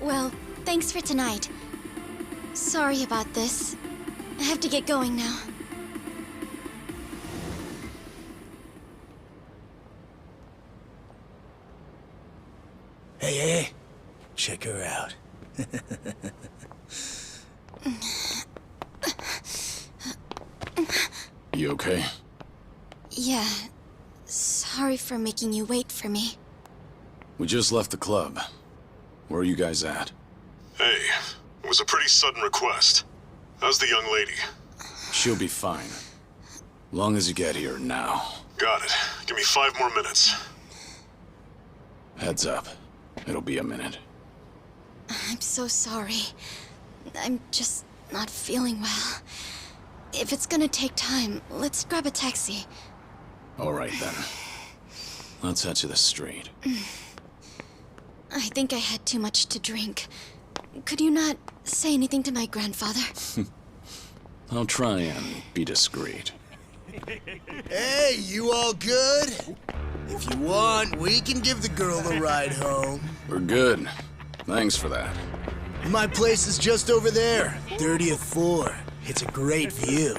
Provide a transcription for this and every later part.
Well, thanks for tonight. Sorry about this. I have to get going now. Hey, check her out. You okay? Yeah. Sorry for making you wait for me. We just left the club. Where are you guys at? Hey, it was a pretty sudden request. How's the young lady? She'll be fine. Long as you get here now. Got it. Give me 5 more minutes. Heads up. It'll be a minute. I'm so sorry. I'm just not feeling well. If it's gonna take time, let's grab a taxi. All right, then. Let's head to the street. I think I had too much to drink. Could you not say anything to my grandfather? I'll try and be discreet. Hey, you all good? If you want, we can give the girl a ride home. We're good. Thanks for that. My place is just over there, 30th floor. It's a great view.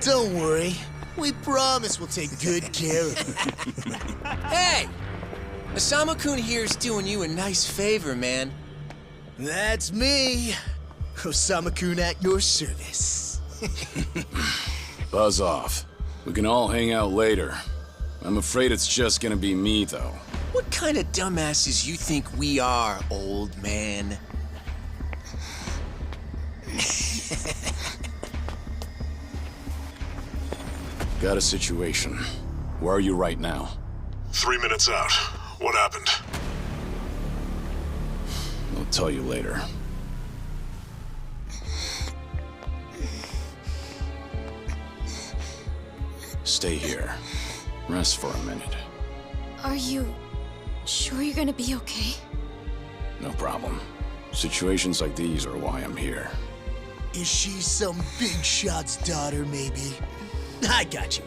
Don't worry, we promise we'll take good care of her. Hey! Osamu-kun here's doing you a nice favor, man. That's me. Osamu-kun at your service. Buzz off. We can all hang out later. I'm afraid it's just gonna be me, though. What kind of dumbasses you think we are, old man? Got a situation. Where are you right now? 3 minutes out. What happened? I'll tell you later. Stay here. Rest for a minute. Are you sure you're gonna be okay? No problem. Situations like these are why I'm here. Is she some big shot's daughter, maybe? I got you.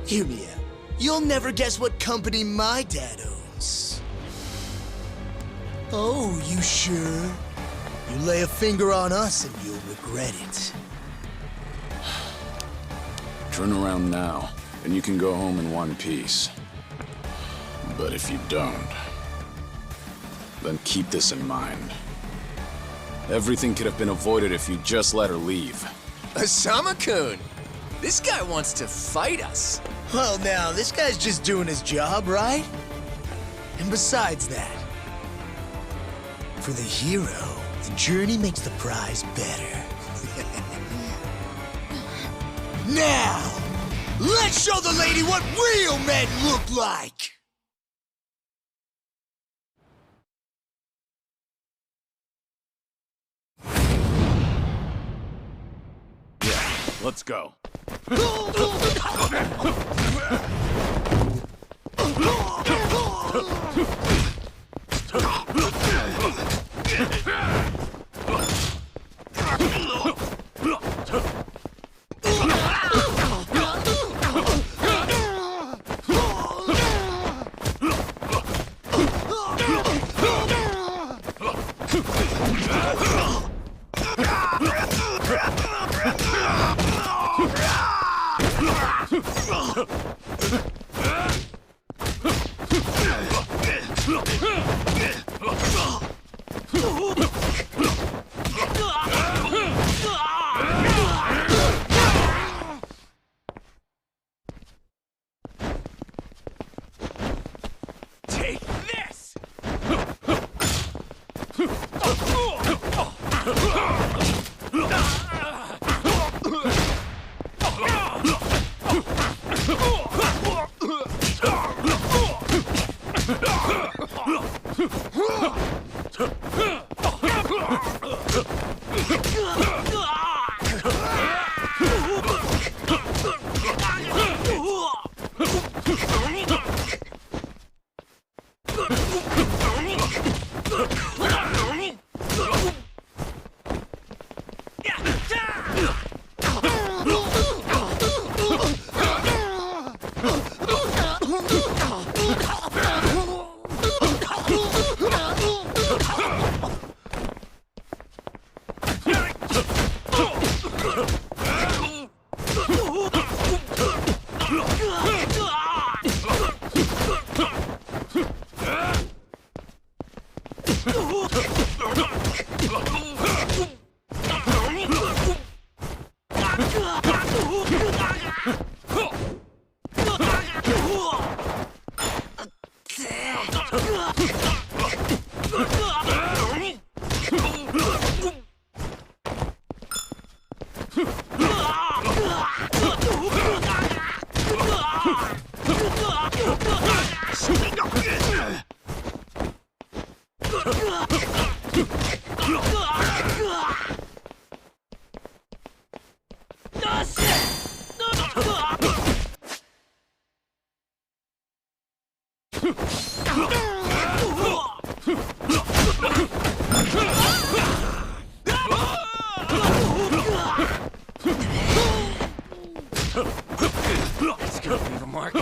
Hear me out. You'll never guess what company my dad owns. Oh, you sure? You lay a finger on us and you'll regret it. Turn around now, and you can go home in one piece. But if you don't, then keep this in mind. Everything could have been avoided if you just let her leave. Osamu-kun! This guy wants to fight us. Well, now, this guy's just doing his job, right? And besides that, for the hero, the journey makes the prize better. Now, let's show the lady what real men look like! Yeah, let's go. Take this! Let's go, leave a mark.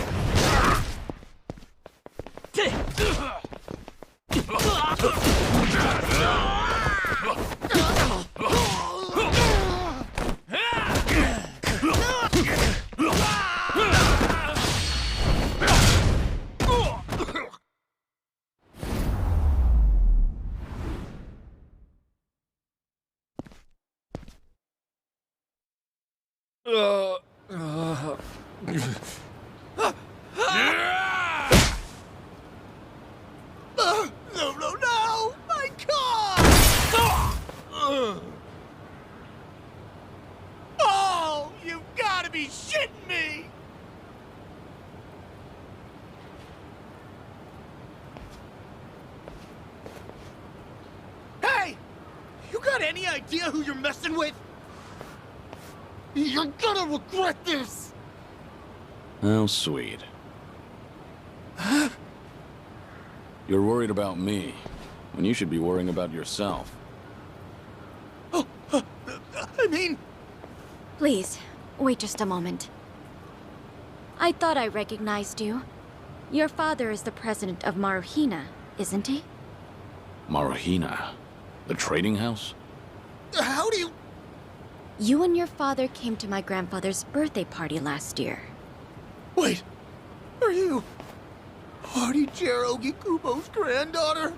No, no, no! My car! Oh, you've got to be shitting me! Hey! You got any idea who you're messing with? You're gonna regret this! How sweet. You're worried about me, when you should be worrying about yourself. I mean... Please, wait just a moment. I thought I recognized you. Your father is the president of Maruhina, isn't he? Maruhina? The trading house? How do you... You and your father came to my grandfather's birthday party last year. Wait, are you... Hardy-Jero Gikubo's granddaughter?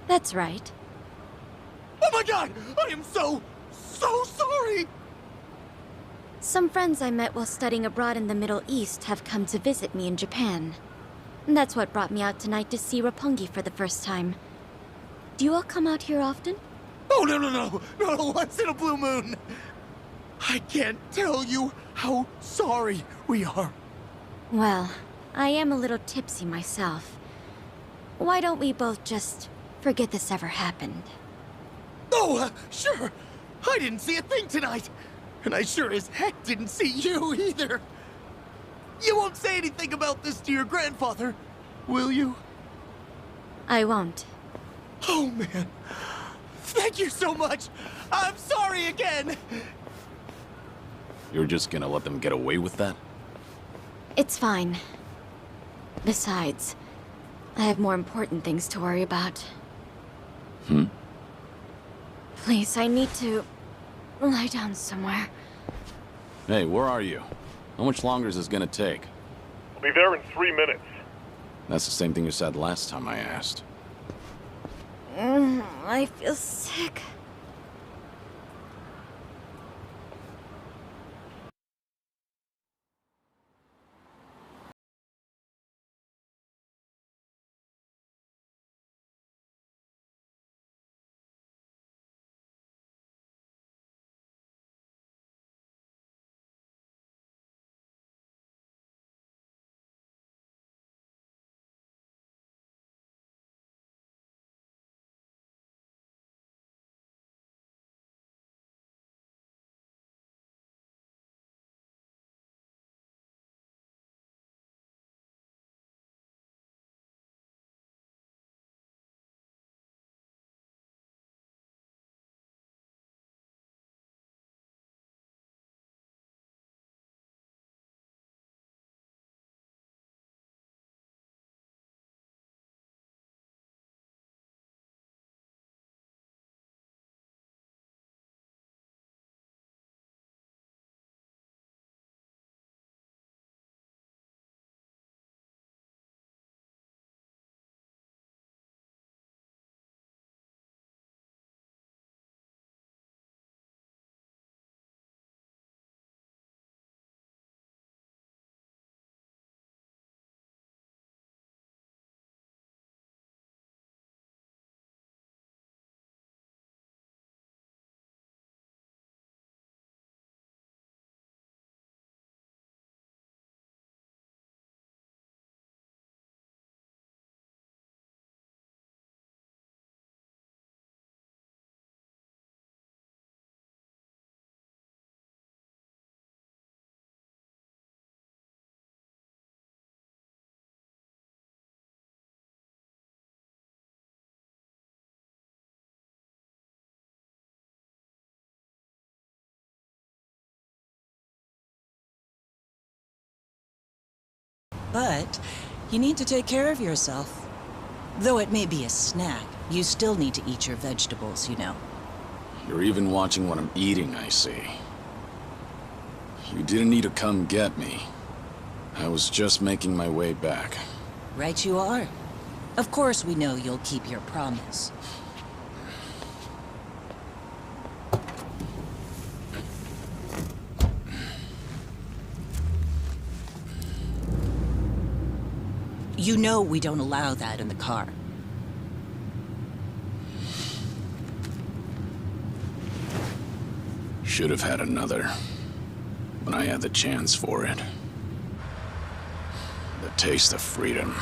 That's right. Oh my god! I am so sorry! Some friends I met while studying abroad in the Middle East have come to visit me in Japan. That's what brought me out tonight to see Roppongi for the first time. Do you all come out here often? Oh, no, once in a blue moon! I can't tell you how sorry we are. Well, I am a little tipsy myself. Why don't we both just forget this ever happened? Oh, sure. I didn't see a thing tonight. And I sure as heck didn't see you either. You won't say anything about this to your grandfather, will you? I won't. Oh, man. Thank you so much. I'm sorry again. You're just gonna let them get away with that? It's fine. Besides, I have more important things to worry about. Please, I need to lie down somewhere. Hey, where are you? How much longer is this gonna take? I'll be there in 3 minutes. That's the same thing you said last time I asked. I feel sick. But you need to take care of yourself. Though it may be a snack, you still need to eat your vegetables, you know. You're even watching what I'm eating, I see. You didn't need to come get me. I was just making my way back. Right you are. Of course we know you'll keep your promise. You know we don't allow that in the car. Should have had another, when I had the chance for it. The taste of freedom.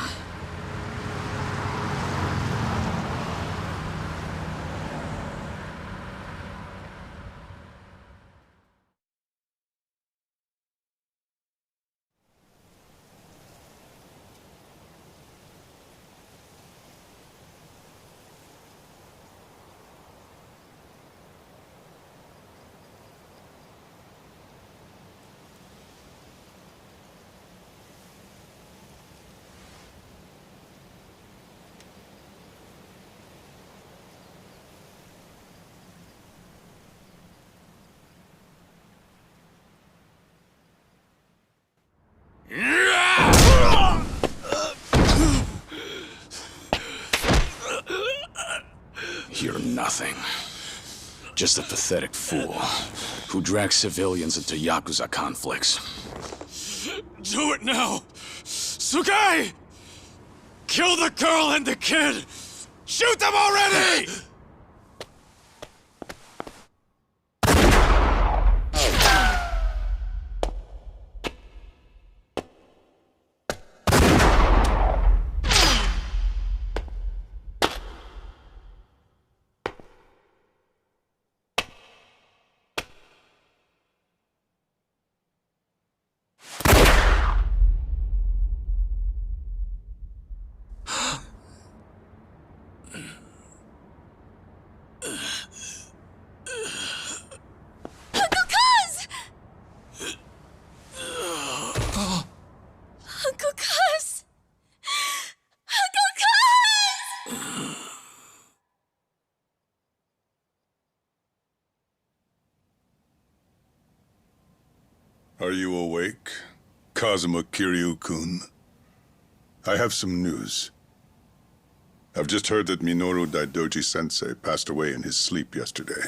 You're nothing. Just a pathetic fool who drags civilians into Yakuza conflicts. Do it now! Sugai! Kill the girl and the kid! Shoot them already! Are you awake, Kazuma Kiryu-kun? I have some news. I've just heard that Minoru Daidoji-sensei passed away in his sleep yesterday.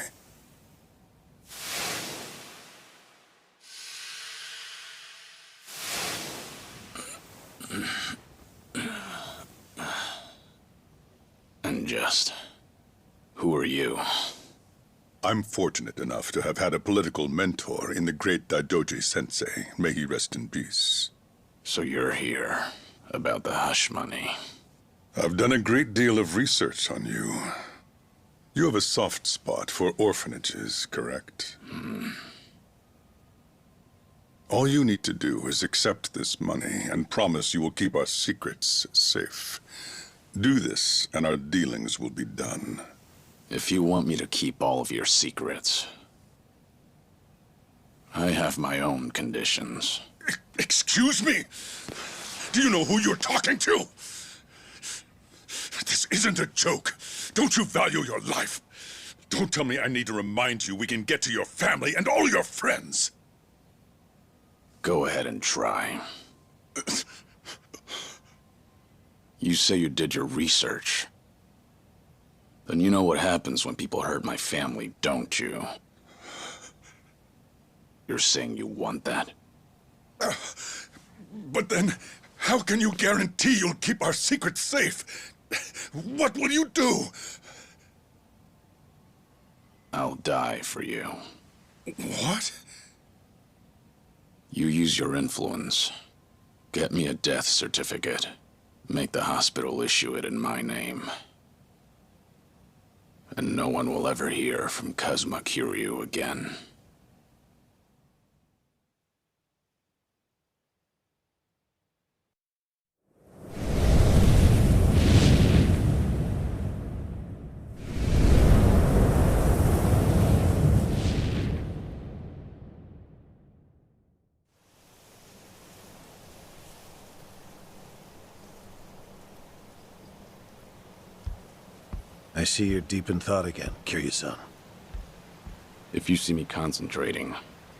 Unjust. Who are you? I'm fortunate enough to have had a political mentor in the great Daidoji-sensei. May he rest in peace. So you're here about the hush money. I've done a great deal of research on you. You have a soft spot for orphanages, correct? All you need to do is accept this money and promise you will keep our secrets safe. Do this, and our dealings will be done. If you want me to keep all of your secrets, I have my own conditions. Excuse me? Do you know who you're talking to? This isn't a joke. Don't you value your life? Don't tell me I need to remind you we can get to your family and all your friends. Go ahead and try. You say you did your research. Then you know what happens when people hurt my family, don't you? You're saying you want that? But then, how can you guarantee you'll keep our secrets safe? What will you do? I'll die for you. What? You use your influence. Get me a death certificate. Make the hospital issue it in my name. And no one will ever hear from Kazuma Kiryu again. I see you're deep in thought again, Kiryu-san. If you see me concentrating,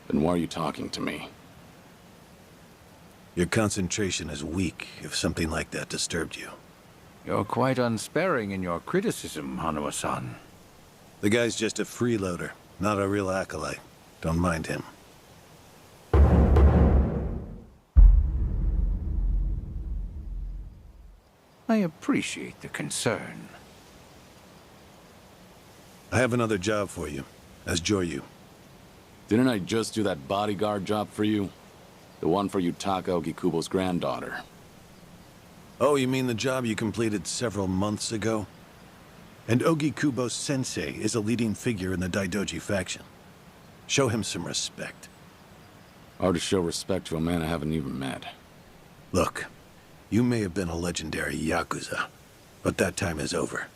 then why are you talking to me? Your concentration is weak if something like that disturbed you. You're quite unsparing in your criticism, Hanuma-san. The guy's just a freeloader, not a real acolyte. Don't mind him. I appreciate the concern. I have another job for you, as Joryu. Didn't I just do that bodyguard job for you? The one for Yutaka Ogikubo's granddaughter. Oh, you mean the job you completed several months ago? And Ogikubo Sensei is a leading figure in the Daidoji faction. Show him some respect. Hard to show respect to a man I haven't even met. Look, you may have been a legendary Yakuza, but that time is over.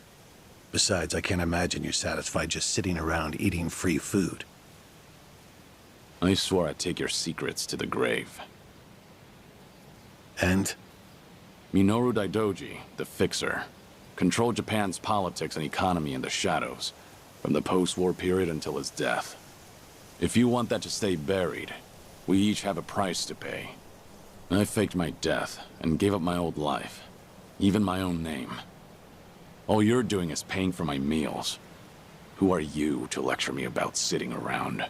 Besides, I can't imagine you're satisfied just sitting around eating free food. I swore I'd take your secrets to the grave. And? Minoru Daidoji, the Fixer, controlled Japan's politics and economy in the shadows, from the post-war period until his death. If you want that to stay buried, we each have a price to pay. I faked my death and gave up my old life, even my own name. All you're doing is paying for my meals. Who are you to lecture me about sitting around?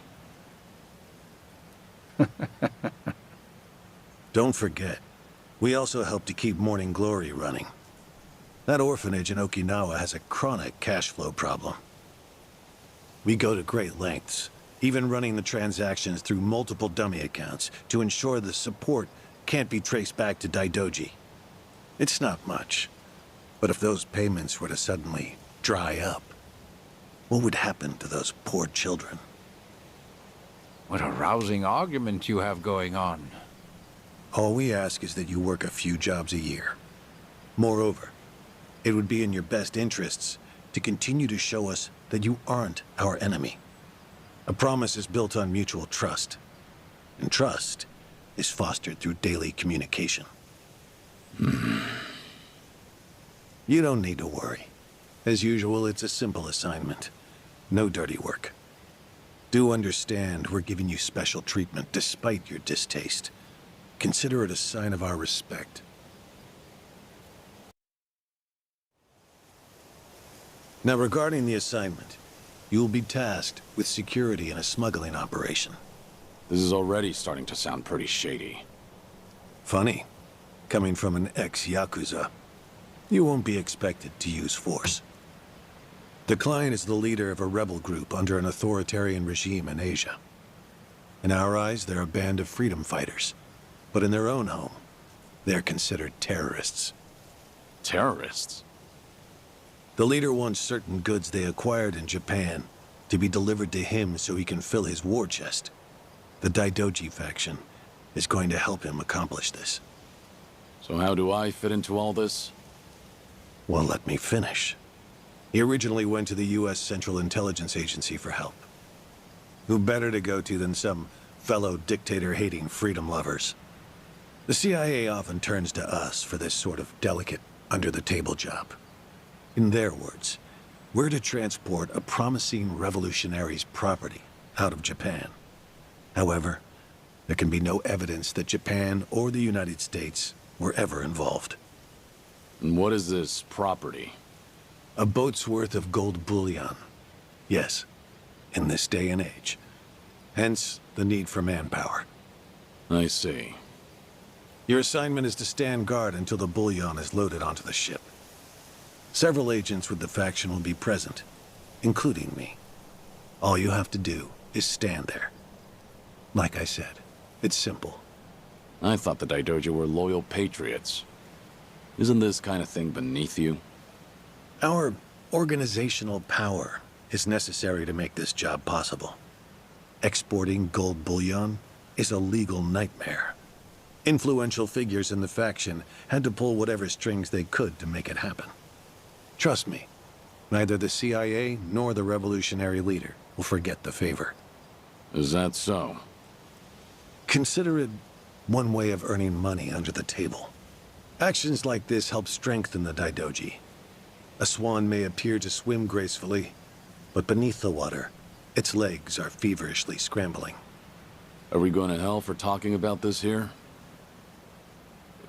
Don't forget, we also help to keep Morning Glory running. That orphanage in Okinawa has a chronic cash flow problem. We go to great lengths, even running the transactions through multiple dummy accounts to ensure the support can't be traced back to Daidoji. It's not much, but if those payments were to suddenly dry up, what would happen to those poor children? What a rousing argument you have going on. All we ask is that you work a few jobs a year. Moreover, it would be in your best interests to continue to show us that you aren't our enemy. A promise is built on mutual trust, and trust is fostered through daily communication. You don't need to worry. As usual, it's a simple assignment. No dirty work. Do understand we're giving you special treatment despite your distaste. Consider it a sign of our respect. Now, regarding the assignment, you'll be tasked with security in a smuggling operation. This is already starting to sound pretty shady. Funny, coming from an ex-Yakuza. You won't be expected to use force. The client is the leader of a rebel group under an authoritarian regime in Asia. In our eyes, they're a band of freedom fighters. But in their own home, they're considered terrorists. Terrorists? The leader wants certain goods they acquired in Japan to be delivered to him so he can fill his war chest. The Daidoji faction is going to help him accomplish this. So how do I fit into all this? Well, let me finish. He originally went to the U.S. Central Intelligence Agency for help. Who better to go to than some fellow dictator-hating freedom lovers? The CIA often turns to us for this sort of delicate, under-the-table job. In their words, we're to transport a promising revolutionary's property out of Japan. However, there can be no evidence that Japan or the United States were ever involved. And what is this property? A boat's worth of gold bullion. Yes, in this day and age. Hence, the need for manpower. I see. Your assignment is to stand guard until the bullion is loaded onto the ship. Several agents with the faction will be present, including me. All you have to do is stand there. Like I said, it's simple. I thought the Daidoji were loyal patriots. Isn't this kind of thing beneath you? Our organizational power is necessary to make this job possible. Exporting gold bullion is a legal nightmare. Influential figures in the faction had to pull whatever strings they could to make it happen. Trust me, neither the CIA nor the revolutionary leader will forget the favor. Is that so? Consider it one way of earning money under the table. Actions like this help strengthen the Daidoji. A swan may appear to swim gracefully, but beneath the water, its legs are feverishly scrambling. Are we going to hell for talking about this here?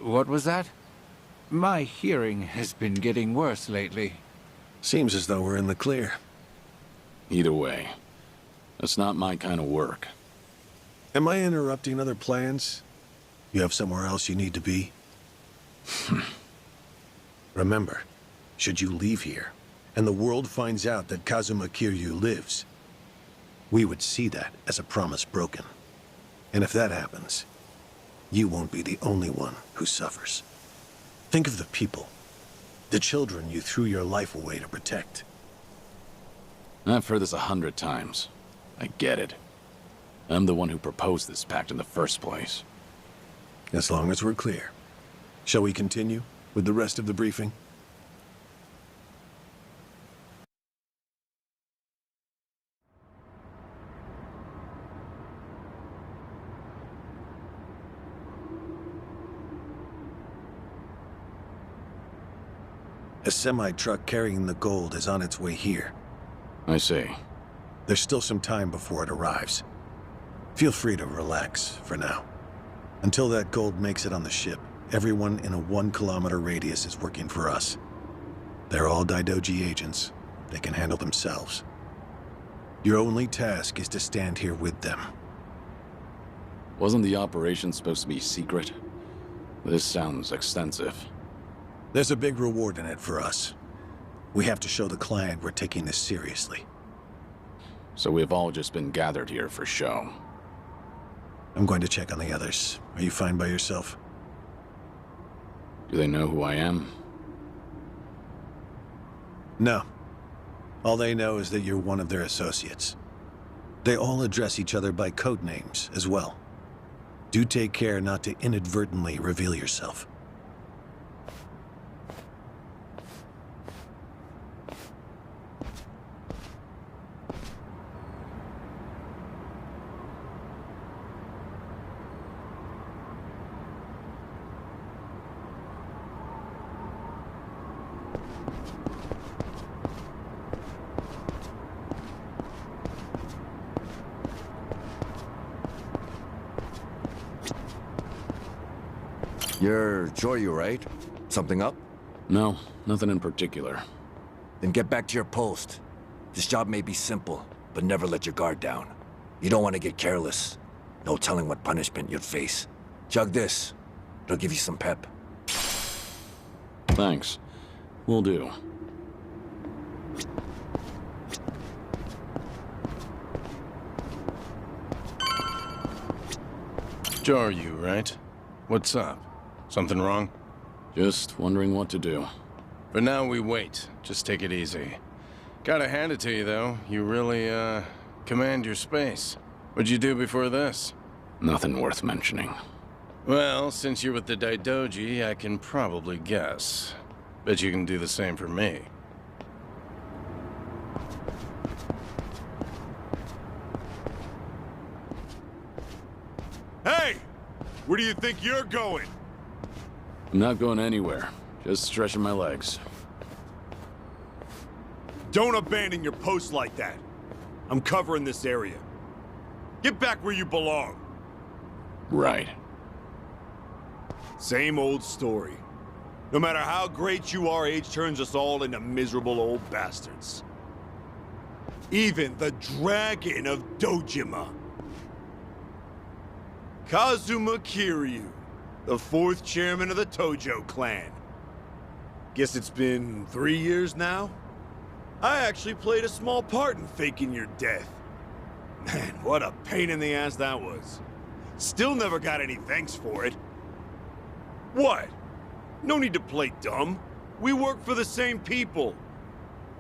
What was that? My hearing has been getting worse lately. Seems as though we're in the clear. Either way, that's not my kind of work. Am I interrupting other plans? You have somewhere else you need to be? Remember, should you leave here, and the world finds out that Kazuma Kiryu lives, we would see that as a promise broken. And if that happens, you won't be the only one who suffers. Think of the people, the children you threw your life away to protect. I've heard this 100 times. I get it. I'm the one who proposed this pact in the first place. As long as we're clear. Shall we continue with the rest of the briefing? A semi-truck carrying the gold is on its way here. I see. There's still some time before it arrives. Feel free to relax for now. Until that gold makes it on the ship, everyone in a 1-kilometer radius is working for us. They're all Daidoji agents. They can handle themselves. Your only task is to stand here with them. Wasn't the operation supposed to be secret? This sounds extensive. There's a big reward in it for us. We have to show the client we're taking this seriously. So we've all just been gathered here for show. I'm going to check on the others. Are you fine by yourself? Do they know who I am? No. All they know is that you're one of their associates. They all address each other by code names as well. Do take care not to inadvertently reveal yourself. You're Joryu, right? Something up? No, nothing in particular. Then get back to your post. This job may be simple, but never let your guard down. You don't want to get careless. No telling what punishment you'd face. Chug this. It'll give you some pep. Thanks. Will do. Joryu, right? What's up? Something wrong? Just wondering what to do. For now, we wait. Just take it easy. Gotta hand it to you, though. You really, command your space. What'd you do before this? Nothing worth mentioning. Well, since you're with the Daidoji, I can probably guess. Bet you can do the same for me. Hey! Where do you think you're going? I'm not going anywhere. Just stretching my legs. Don't abandon your post like that. I'm covering this area. Get back where you belong. Right. Same old story. No matter how great you are, age turns us all into miserable old bastards. Even the Dragon of Dojima. Kazuma Kiryu, the 4th chairman of the Tojo clan. Guess it's been 3 years now? I actually played a small part in faking your death. Man, what a pain in the ass that was. Still never got any thanks for it. What? No need to play dumb. We work for the same people.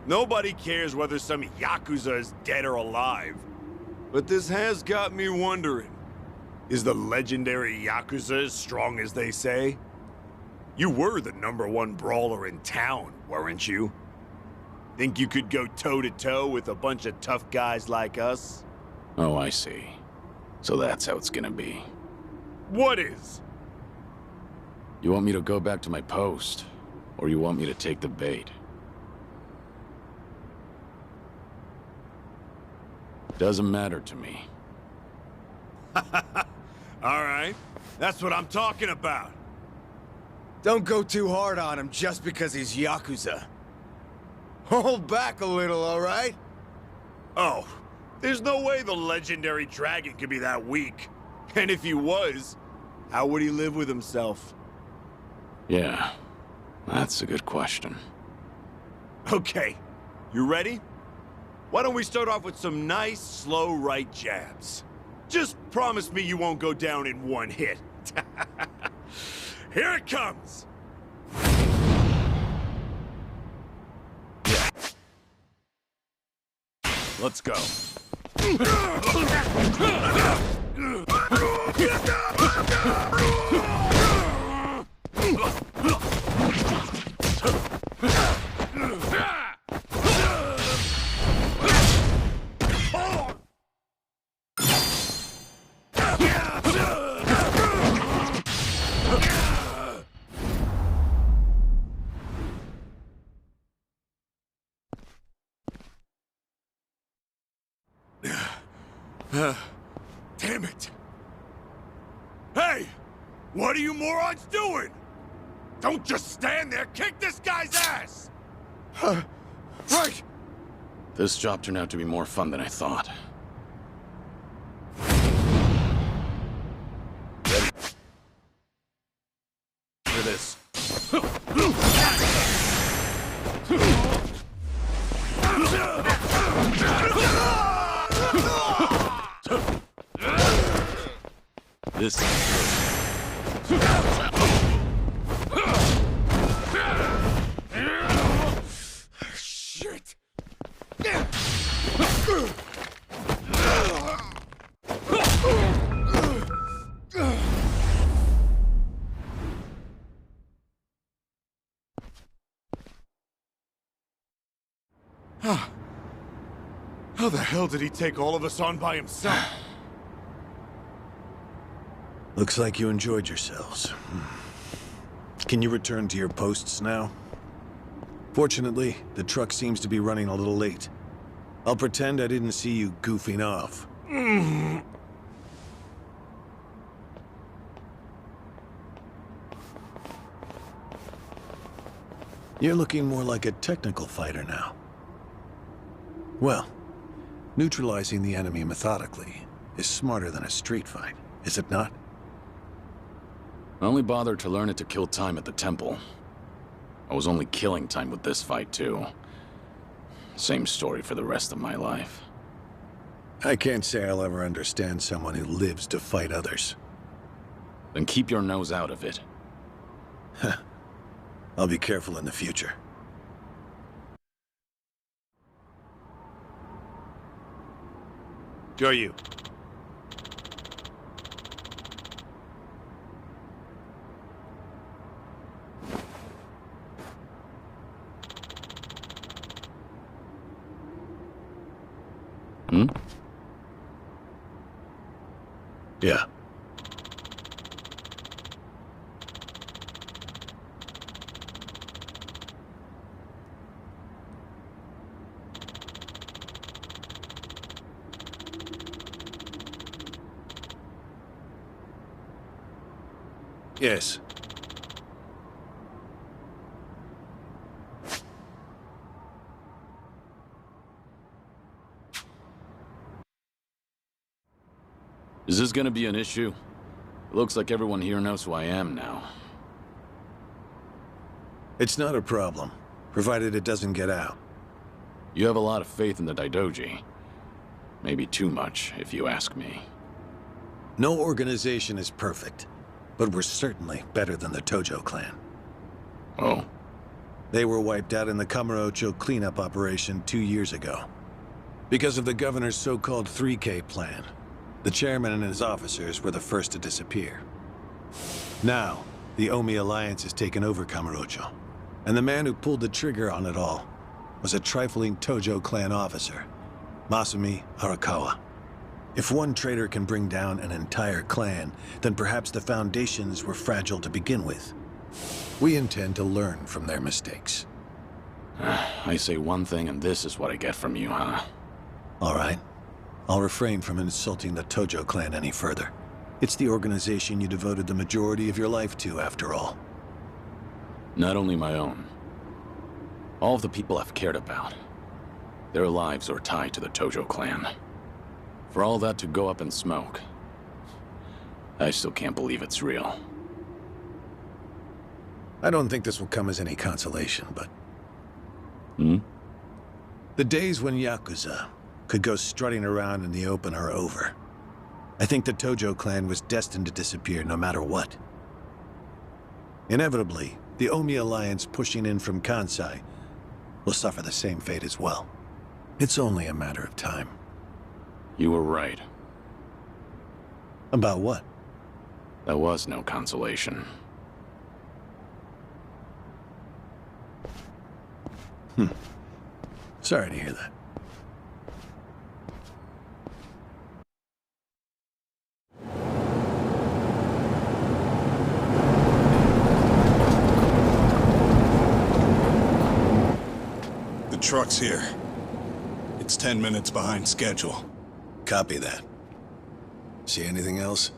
Nobody cares whether some Yakuza is dead or alive. But this has got me wondering. Is the legendary Yakuza as strong as they say? You were the #1 brawler in town, weren't you? Think you could go toe-to-toe with a bunch of tough guys like us? Oh, I see. So that's how it's gonna be. What is? You want me to go back to my post? Or you want me to take the bait? Doesn't matter to me. All right. That's what I'm talking about. Don't go too hard on him just because he's Yakuza. Hold back a little, all right? Oh, there's no way the legendary dragon could be that weak. And if he was, how would he live with himself? Yeah, that's a good question. Okay, you ready? Why don't we start off with some nice, slow right jabs? Just promise me you won't go down in one hit. Here it comes! Let's go. Damn it! Hey! What are you morons doing? Don't just stand there, kick this guy's ass! Right! This job turned out to be more fun than I thought. Ready? For this. This Shit! How the hell did he take all of us on by himself? Looks like you enjoyed yourselves. Can you return to your posts now? Fortunately, the truck seems to be running a little late. I'll pretend I didn't see you goofing off. You're looking more like a technical fighter now. Well, neutralizing the enemy methodically is smarter than a street fight, is it not? I only bothered to learn it to kill time at the temple. I was only killing time with this fight, too. Same story for the rest of my life. I can't say I'll ever understand someone who lives to fight others. Then keep your nose out of it. I'll be careful in the future. Go you. Hmm? Yeah. Yes. Is this gonna be an issue? It looks like everyone here knows who I am now. It's not a problem, provided it doesn't get out. You have a lot of faith in the Daidoji. Maybe too much, if you ask me. No organization is perfect, but we're certainly better than the Tojo clan. Oh? They were wiped out in the Kamurocho cleanup operation 2 years ago. Because of the governor's so-called 3K plan. The chairman and his officers were the first to disappear. Now, the Omi Alliance has taken over Kamurocho, and the man who pulled the trigger on it all was a trifling Tojo clan officer, Masumi Arakawa. If one traitor can bring down an entire clan, then perhaps the foundations were fragile to begin with. We intend to learn from their mistakes. I say one thing and this is what I get from you, huh? All right. I'll refrain from insulting the Tojo clan any further. It's the organization you devoted the majority of your life to, after all. Not only my own. All of the people I've cared about. Their lives are tied to the Tojo clan. For all that to go up in smoke, I still can't believe it's real. I don't think this will come as any consolation, but... Hmm? The days when Yakuza could go strutting around in the open are over. I think the Tojo clan was destined to disappear no matter what. Inevitably, the Omi alliance pushing in from Kansai will suffer the same fate as well. It's only a matter of time. You were right. About what? That was no consolation. Sorry to hear that. The truck's here. It's 10 minutes behind schedule. Copy that. See anything else?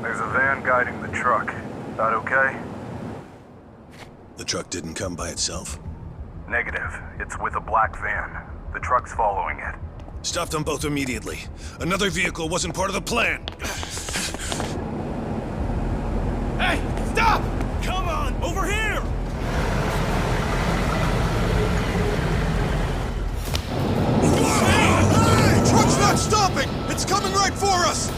There's a van guiding the truck. That okay? The truck didn't come by itself? Negative. It's with a black van. The truck's following it. Stop them both immediately. Another vehicle wasn't part of the plan. Hey, stop! Come on, over here! Hey! Truck's not stopping! It's coming right for us!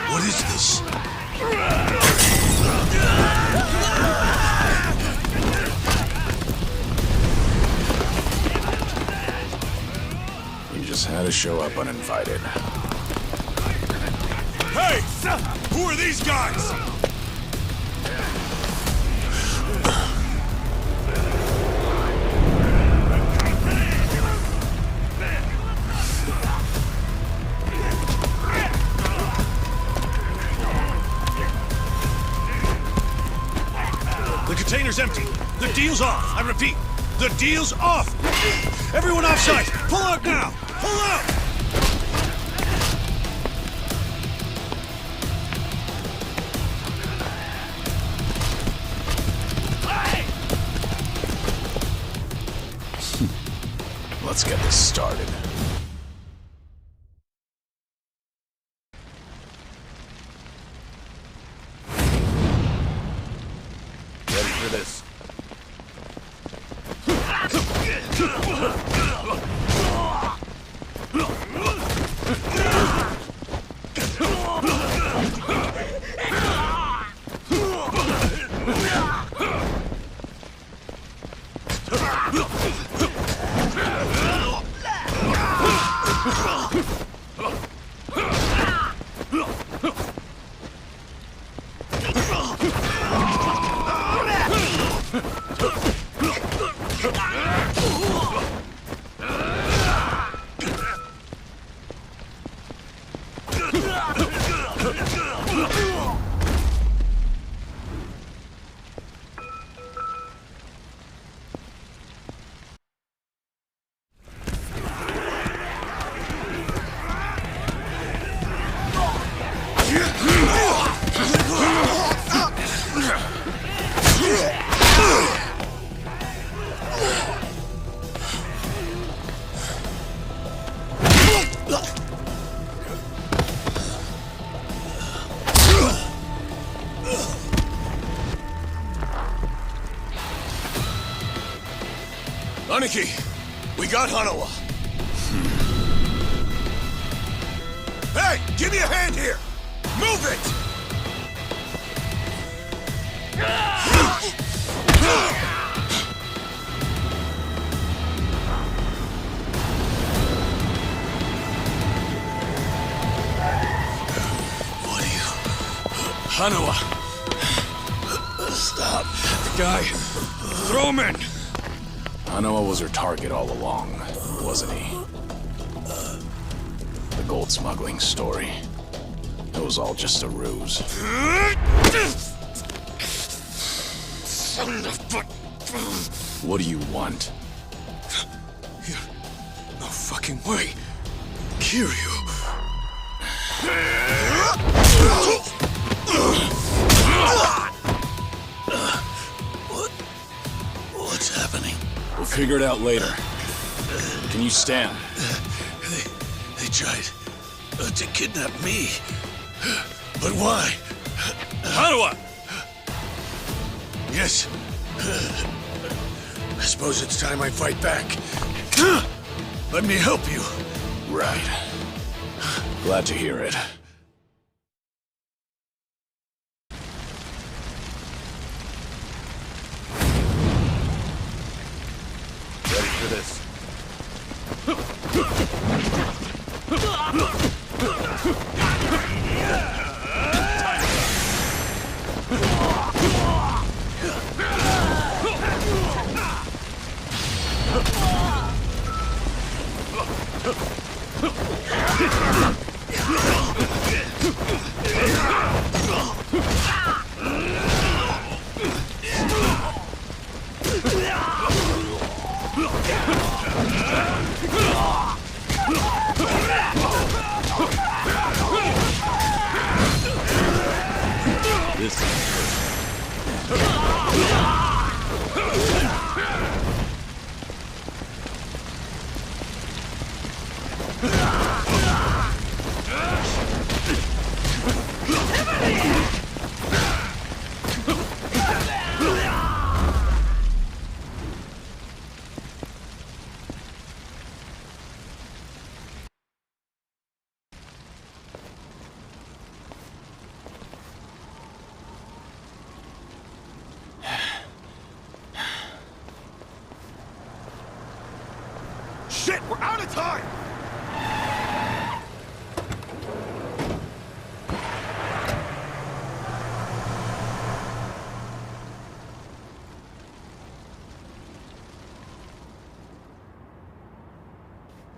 What is this? You just had to show up uninvited. Hey! Who are these guys? The container's empty. The deal's off. I repeat, the deal's off. Everyone offside, pull out now. Pull out. Let's get this started. Ready for this? Aniki, we got Hanawa. Hey, give me a hand here! Move it! What are you... Hanawa! Stop. The guy... Throw him in! Hanawa was her target all along, wasn't he? The gold smuggling story. It was all just a ruse. What do you want? No fucking way. Kiryu. What's happening? We'll figure it out later. Can you stand? They tried to kidnap me. But why? Hanawa! Yes. I suppose it's time I fight back. Let me help you. Right. Glad to hear it. Ready for this? This Shit, we're out of time!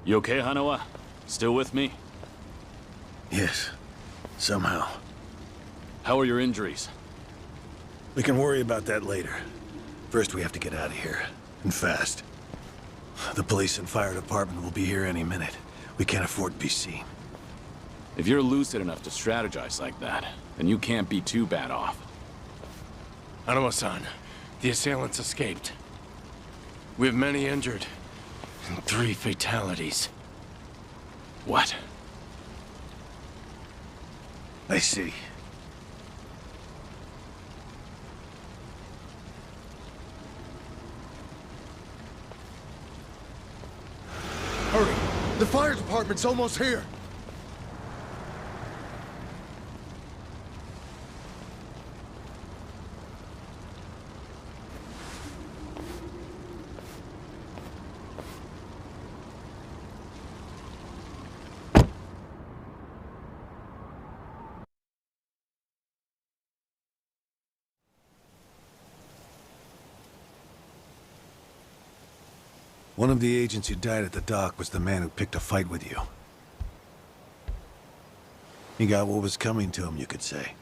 You okay, Hanawa? Still with me? Yes. Somehow. How are your injuries? We can worry about that later. First, we have to get out of here. And fast. The police and fire department will be here any minute. We can't afford to be seen. If you're lucid enough to strategize like that, then you can't be too bad off. Hanawa-san, the assailants escaped. We have many injured, and 3 fatalities. What? I see. Hurry! The fire department's almost here! One of the agents who died at the dock was the man who picked a fight with you. He got what was coming to him, you could say.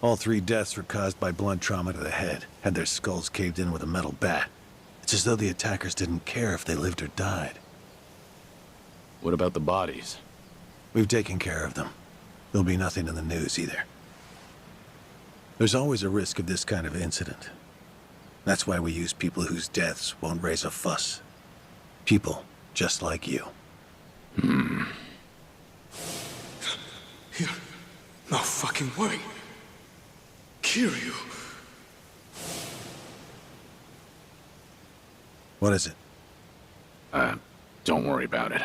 All 3 deaths were caused by blunt trauma to the head, had their skulls caved in with a metal bat. It's as though the attackers didn't care if they lived or died. What about the bodies? We've taken care of them. There'll be nothing in the news either. There's always a risk of this kind of incident. That's why we use people whose deaths won't raise a fuss. People just like you. No fucking way. Kiryu. What is it? Don't worry about it.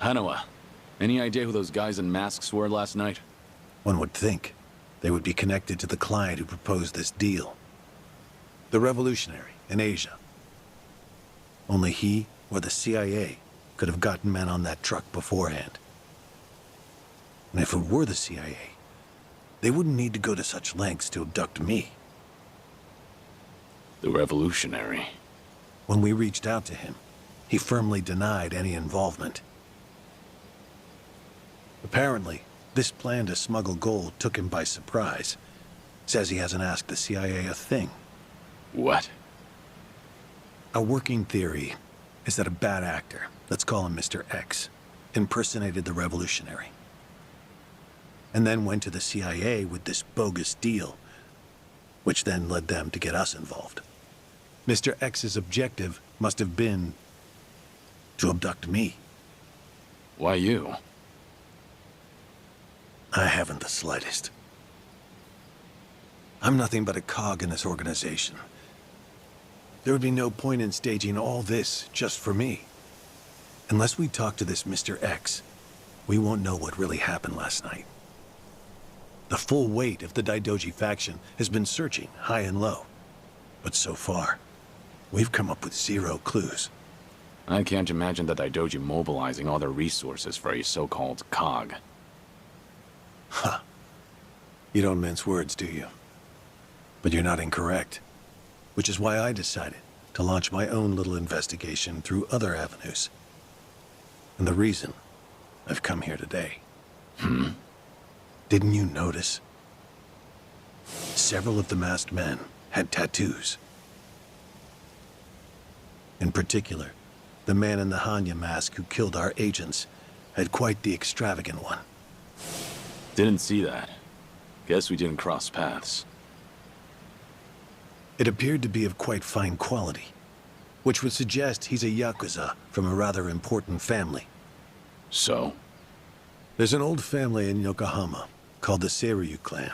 Hanawa, any idea who those guys in masks were last night? One would think they would be connected to the client who proposed this deal. The revolutionary in Asia. Only he or the CIA could have gotten men on that truck beforehand. And if it were the CIA, they wouldn't need to go to such lengths to abduct me. The revolutionary. When we reached out to him, he firmly denied any involvement. Apparently, this plan to smuggle gold took him by surprise. Says he hasn't asked the CIA a thing. What? A working theory is that a bad actor, let's call him Mr. X, impersonated the revolutionary. And then went to the CIA with this bogus deal, which then led them to get us involved. Mr. X's objective must have been to abduct me. Why you? I haven't the slightest. I'm nothing but a cog in this organization. There would be no point in staging all this just for me. Unless we talk to this Mr. X, we won't know what really happened last night. The full weight of the Daidoji faction has been searching high and low. But so far, we've come up with 0 clues. I can't imagine the Daidoji mobilizing all their resources for a so-called cog. Huh. You don't mince words, do you? But you're not incorrect. Which is why I decided to launch my own little investigation through other avenues. And the reason I've come here today. Didn't you notice? Several of the masked men had tattoos. In particular, the man in the Hanya mask who killed our agents had quite the extravagant one. Didn't see that. Guess we didn't cross paths. It appeared to be of quite fine quality, which would suggest he's a Yakuza from a rather important family. So? There's an old family in Yokohama called the Seiryu clan.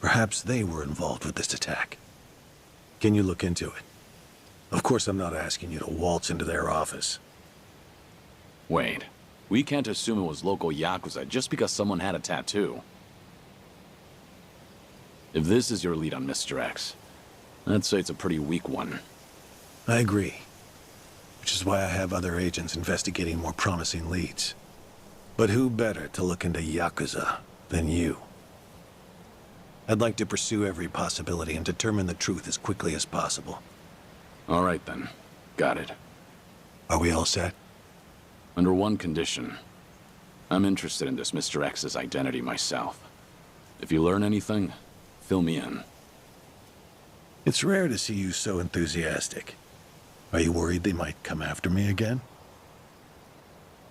Perhaps they were involved with this attack. Can you look into it? Of course, I'm not asking you to waltz into their office. Wait. We can't assume it was local Yakuza just because someone had a tattoo. If this is your lead on Mr. X, I'd say it's a pretty weak one. I agree. Which is why I have other agents investigating more promising leads. But who better to look into Yakuza than you? I'd like to pursue every possibility and determine the truth as quickly as possible. All right then. Got it. Are we all set? Under one condition. I'm interested in this Mr. X's identity myself. If you learn anything, fill me in. It's rare to see you so enthusiastic. Are you worried they might come after me again?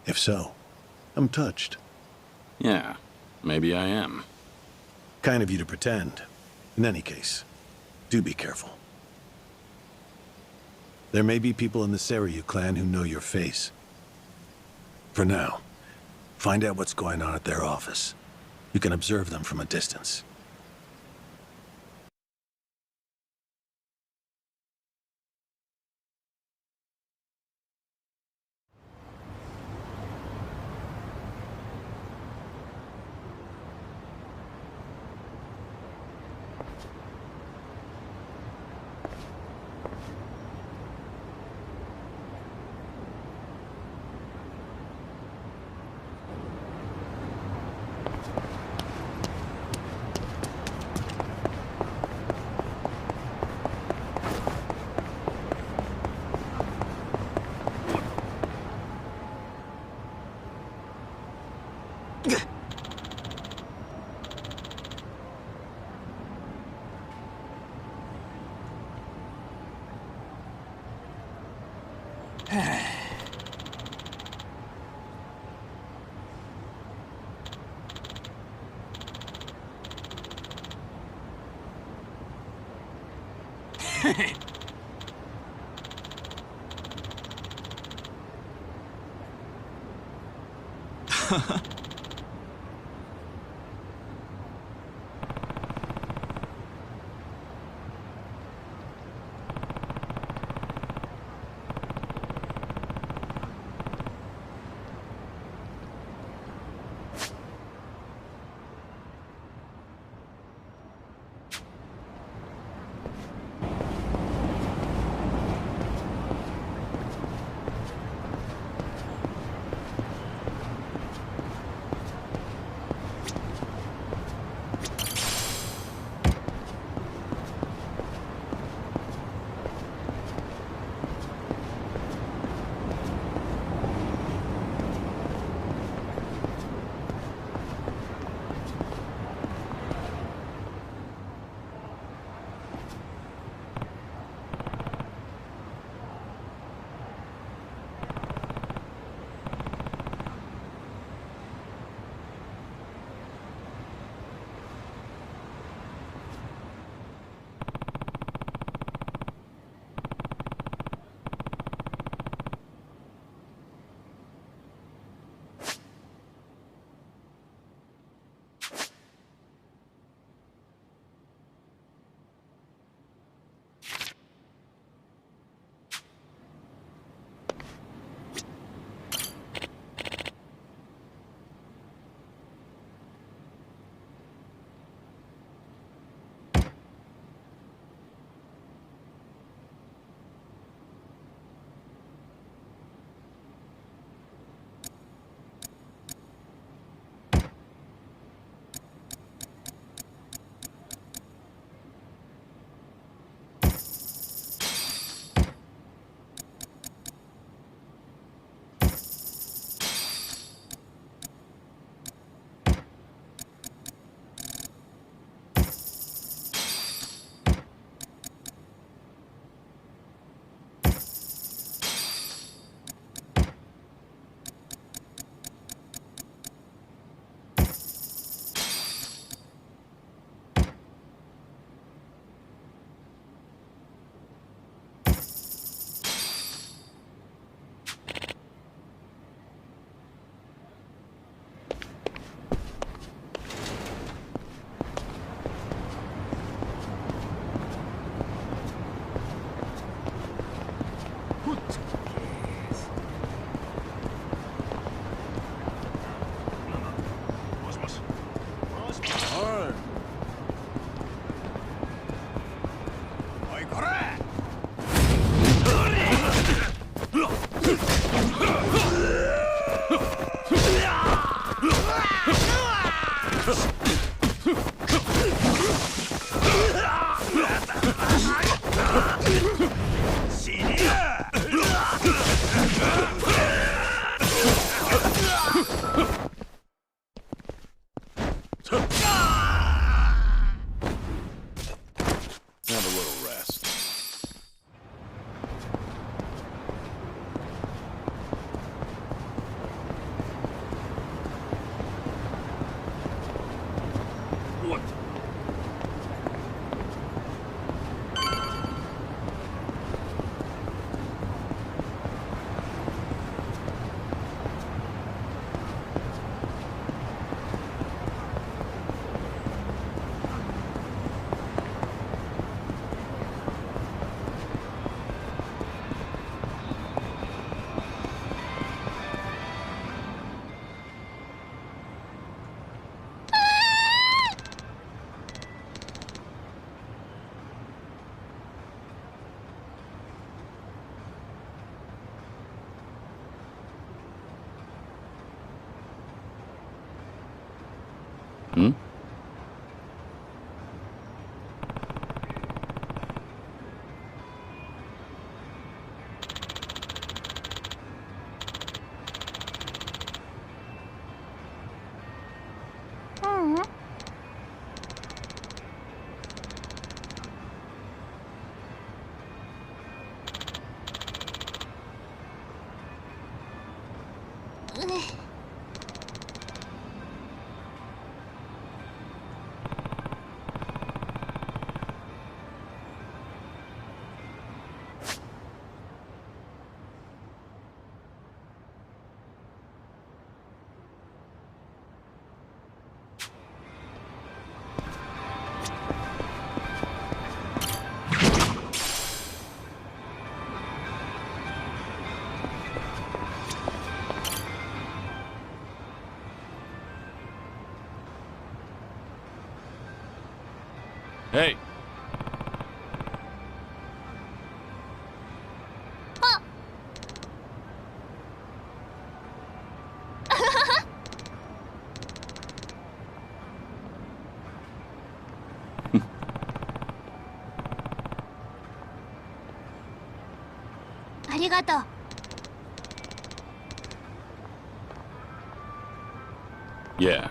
If so, I'm touched. Yeah, maybe I am. Kind of you to pretend. In any case, do be careful. There may be people in the Seiryu clan who know your face. For now, find out what's going on at their office. You can observe them from a distance. Hmm? Hey! Yeah.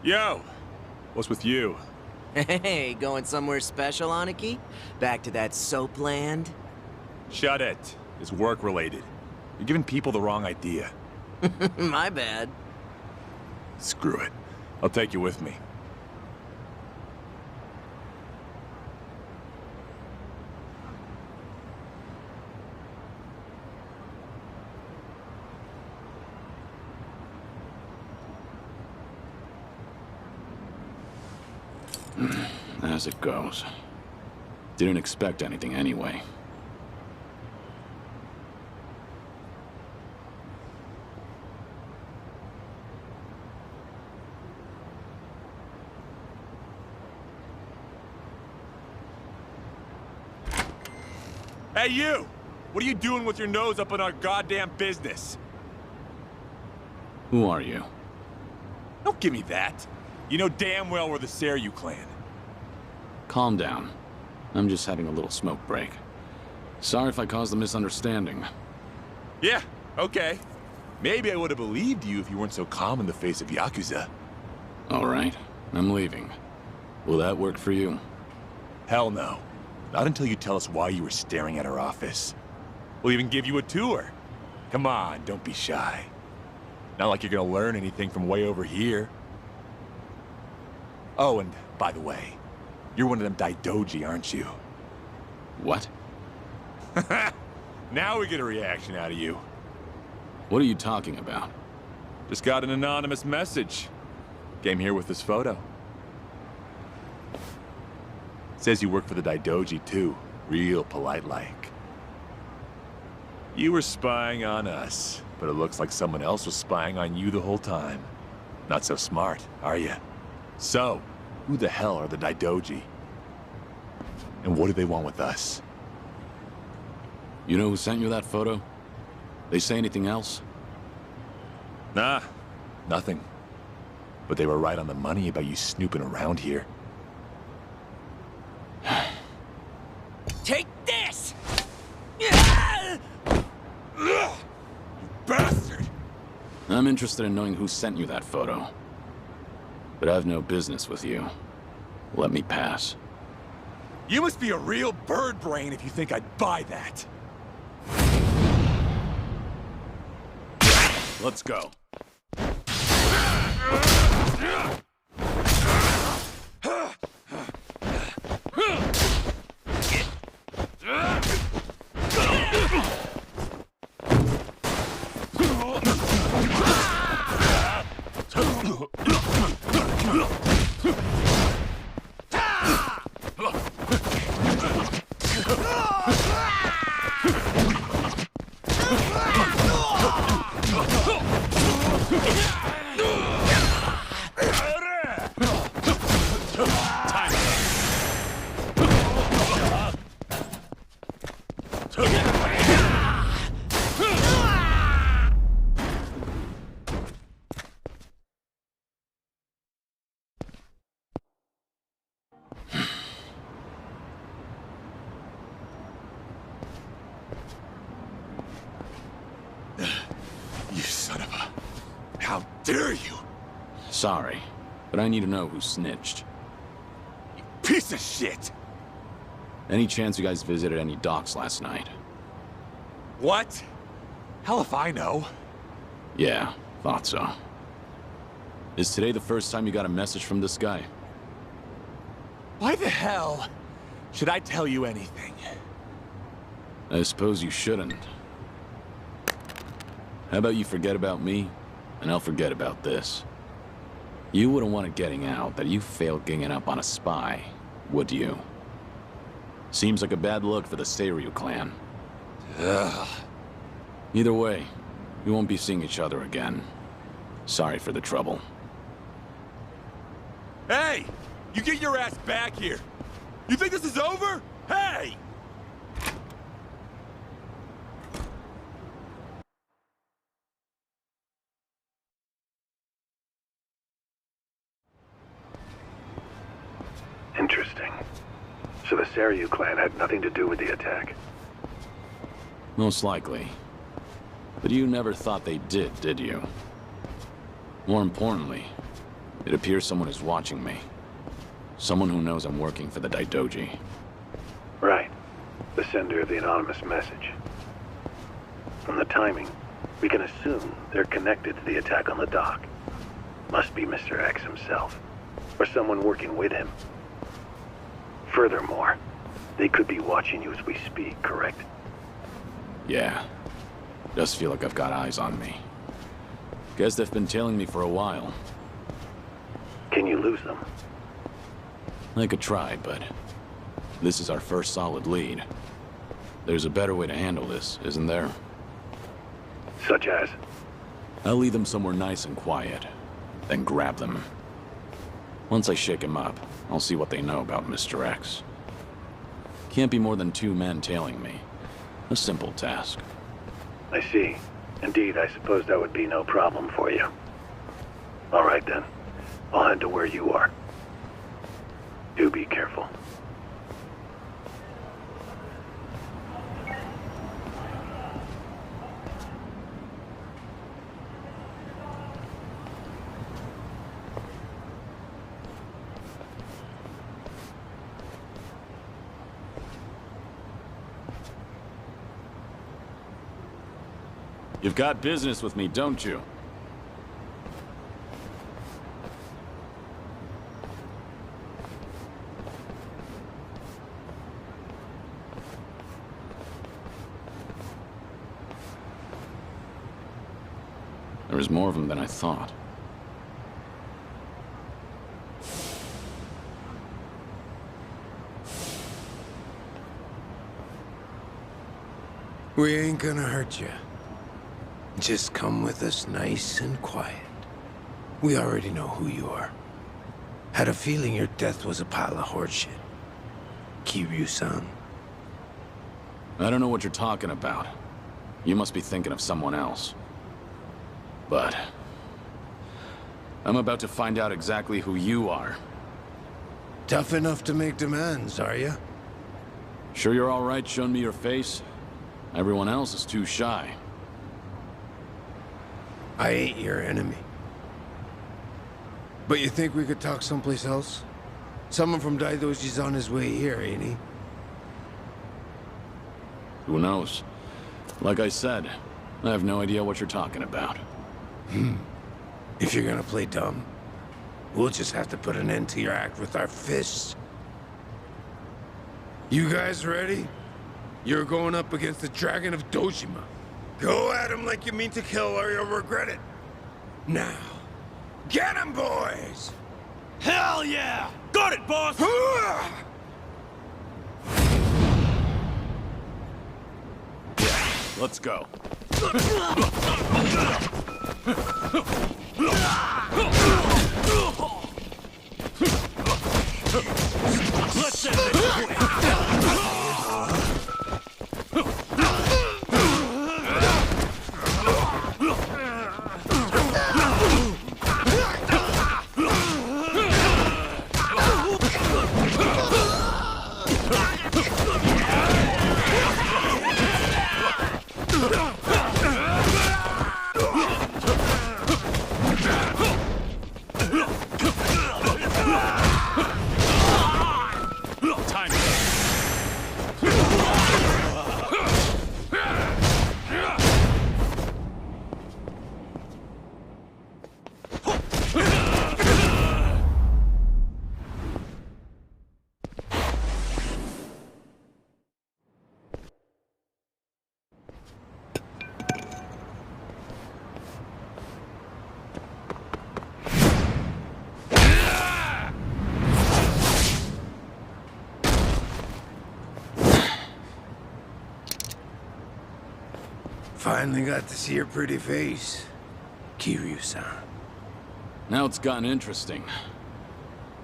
Yo! What's with you? Hey, going somewhere special, Aniki? Back to that soap land? Shut it. It's work-related. You're giving people the wrong idea. My bad. Screw it. I'll take you with me. As it goes. Didn't expect anything anyway. Hey, you! What are you doing with your nose up in our goddamn business? Who are you? Don't give me that. You know damn well we're the Seryu clan. Calm down. I'm just having a little smoke break. Sorry if I caused a misunderstanding. Yeah, okay. Maybe I would have believed you if you weren't so calm in the face of Yakuza. All right, I'm leaving. Will that work for you? Hell no. Not until you tell us why you were staring at our office. We'll even give you a tour. Come on, don't be shy. Not like you're gonna learn anything from way over here. Oh, and by the way, you're one of them Daidoji, aren't you? What? Now we get a reaction out of you. What are you talking about? Just got an anonymous message. Came here with this photo. Says you work for the Daidoji too. Real polite like. You were spying on us, but it looks like someone else was spying on you the whole time. Not so smart, are you? So, who the hell are the Daidoji? And what do they want with us? You know who sent you that photo? They say anything else? Nah, nothing. But they were right on the money about you snooping around here. Take this! You bastard! I'm interested in knowing who sent you that photo. But I have no business with you. Let me pass. You must be a real bird brain if you think I'd buy that. Let's go. You son of a... How dare you! Sorry, but I need to know who snitched. Piece of shit! Any chance you guys visited any docks last night? What? Hell if I know. Yeah, thought so. Is today the first time you got a message from this guy? Why the hell should I tell you anything? I suppose you shouldn't. How about you forget about me, and I'll forget about this. You wouldn't want it getting out that you failed ganging up on a spy, would you? Seems like a bad look for the Seiryu clan. Ugh. Either way, we won't be seeing each other again. Sorry for the trouble. Hey! You get your ass back here! You think this is over? Hey! Interesting. So the Seiryu clan had nothing to do with the attack? Most likely. But you never thought they did you? More importantly, it appears someone is watching me. Someone who knows I'm working for the Daidoji. Right. The sender of the anonymous message. From the timing, we can assume they're connected to the attack on the dock. Must be Mr. X himself, or someone working with him. Furthermore, they could be watching you as we speak, correct? Yeah. Does feel like I've got eyes on me. Guess they've been tailing me for a while. Can you lose them? I could try, but this is our first solid lead. There's a better way to handle this, isn't there? Such as? I'll lead them somewhere nice and quiet, then grab them. Once I shake them up, I'll see what they know about Mr. X. Can't be more than 2 men tailing me. A simple task. I see. Indeed, I suppose that would be no problem for you. All right then. I'll head to where you are. Do be careful. You've got business with me, don't you? There was more of them than I thought. We ain't gonna hurt you. Just come with us nice and quiet. We already know who you are. Had a feeling your death was a pile of horseshit. Kiryu-san. I don't know what you're talking about. You must be thinking of someone else. But I'm about to find out exactly who you are. Tough enough to make demands, are you? Sure you're all right showing me your face? Everyone else is too shy. I ain't your enemy. But you think we could talk someplace else? Someone from Daidoji's on his way here, ain't he? Who knows? Like I said, I have no idea what you're talking about. If you're gonna play dumb, we'll just have to put an end to your act with our fists. You guys ready? You're going up against the Dragon of Dojima. Go at him like you mean to kill or you'll regret it. Now, get him, boys! Hell yeah! Got it, boss! Let's go. Let's end this. Finally got to see your pretty face, Kiryu-san. Now it's gotten interesting.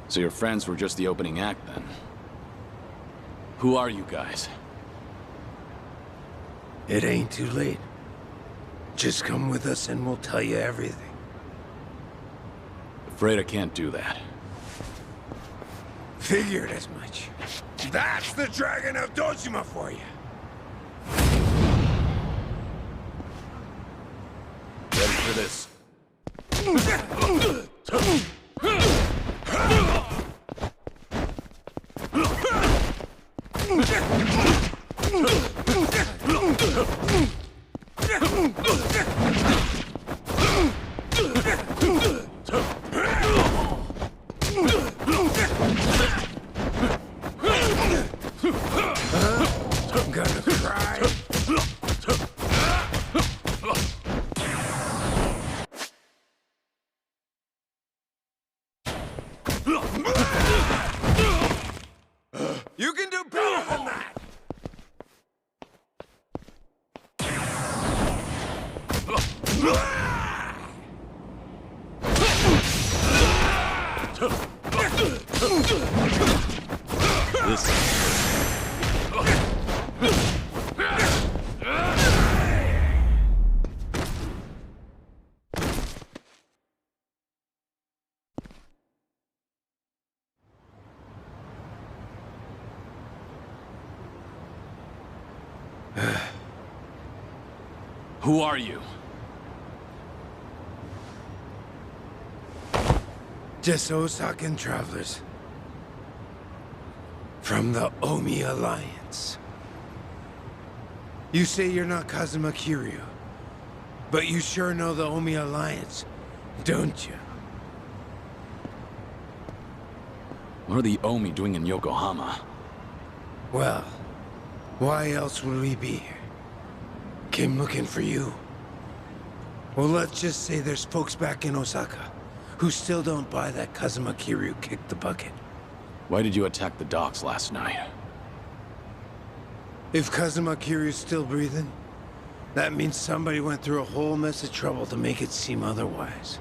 So your friends were just the opening act, then? Who are you guys? It ain't too late. Just come with us and we'll tell you everything. Afraid I can't do that. Figured as much. That's the Dragon of Dojima for you. Ready for this. I'm gonna cry. You can do better than that! Who are you? Just Osakan travelers. From the Omi Alliance. You say you're not Kazuma Kiryu, but you sure know the Omi Alliance, don't you? What are the Omi doing in Yokohama? Well, why else would we be here? Came looking for you. Well, let's just say there's folks back in Osaka who still don't buy that Kazuma Kiryu kicked the bucket. Why did you attack the docks last night? If Kazuma Kiryu's still breathing, That means somebody went through a whole mess of trouble to make it seem otherwise.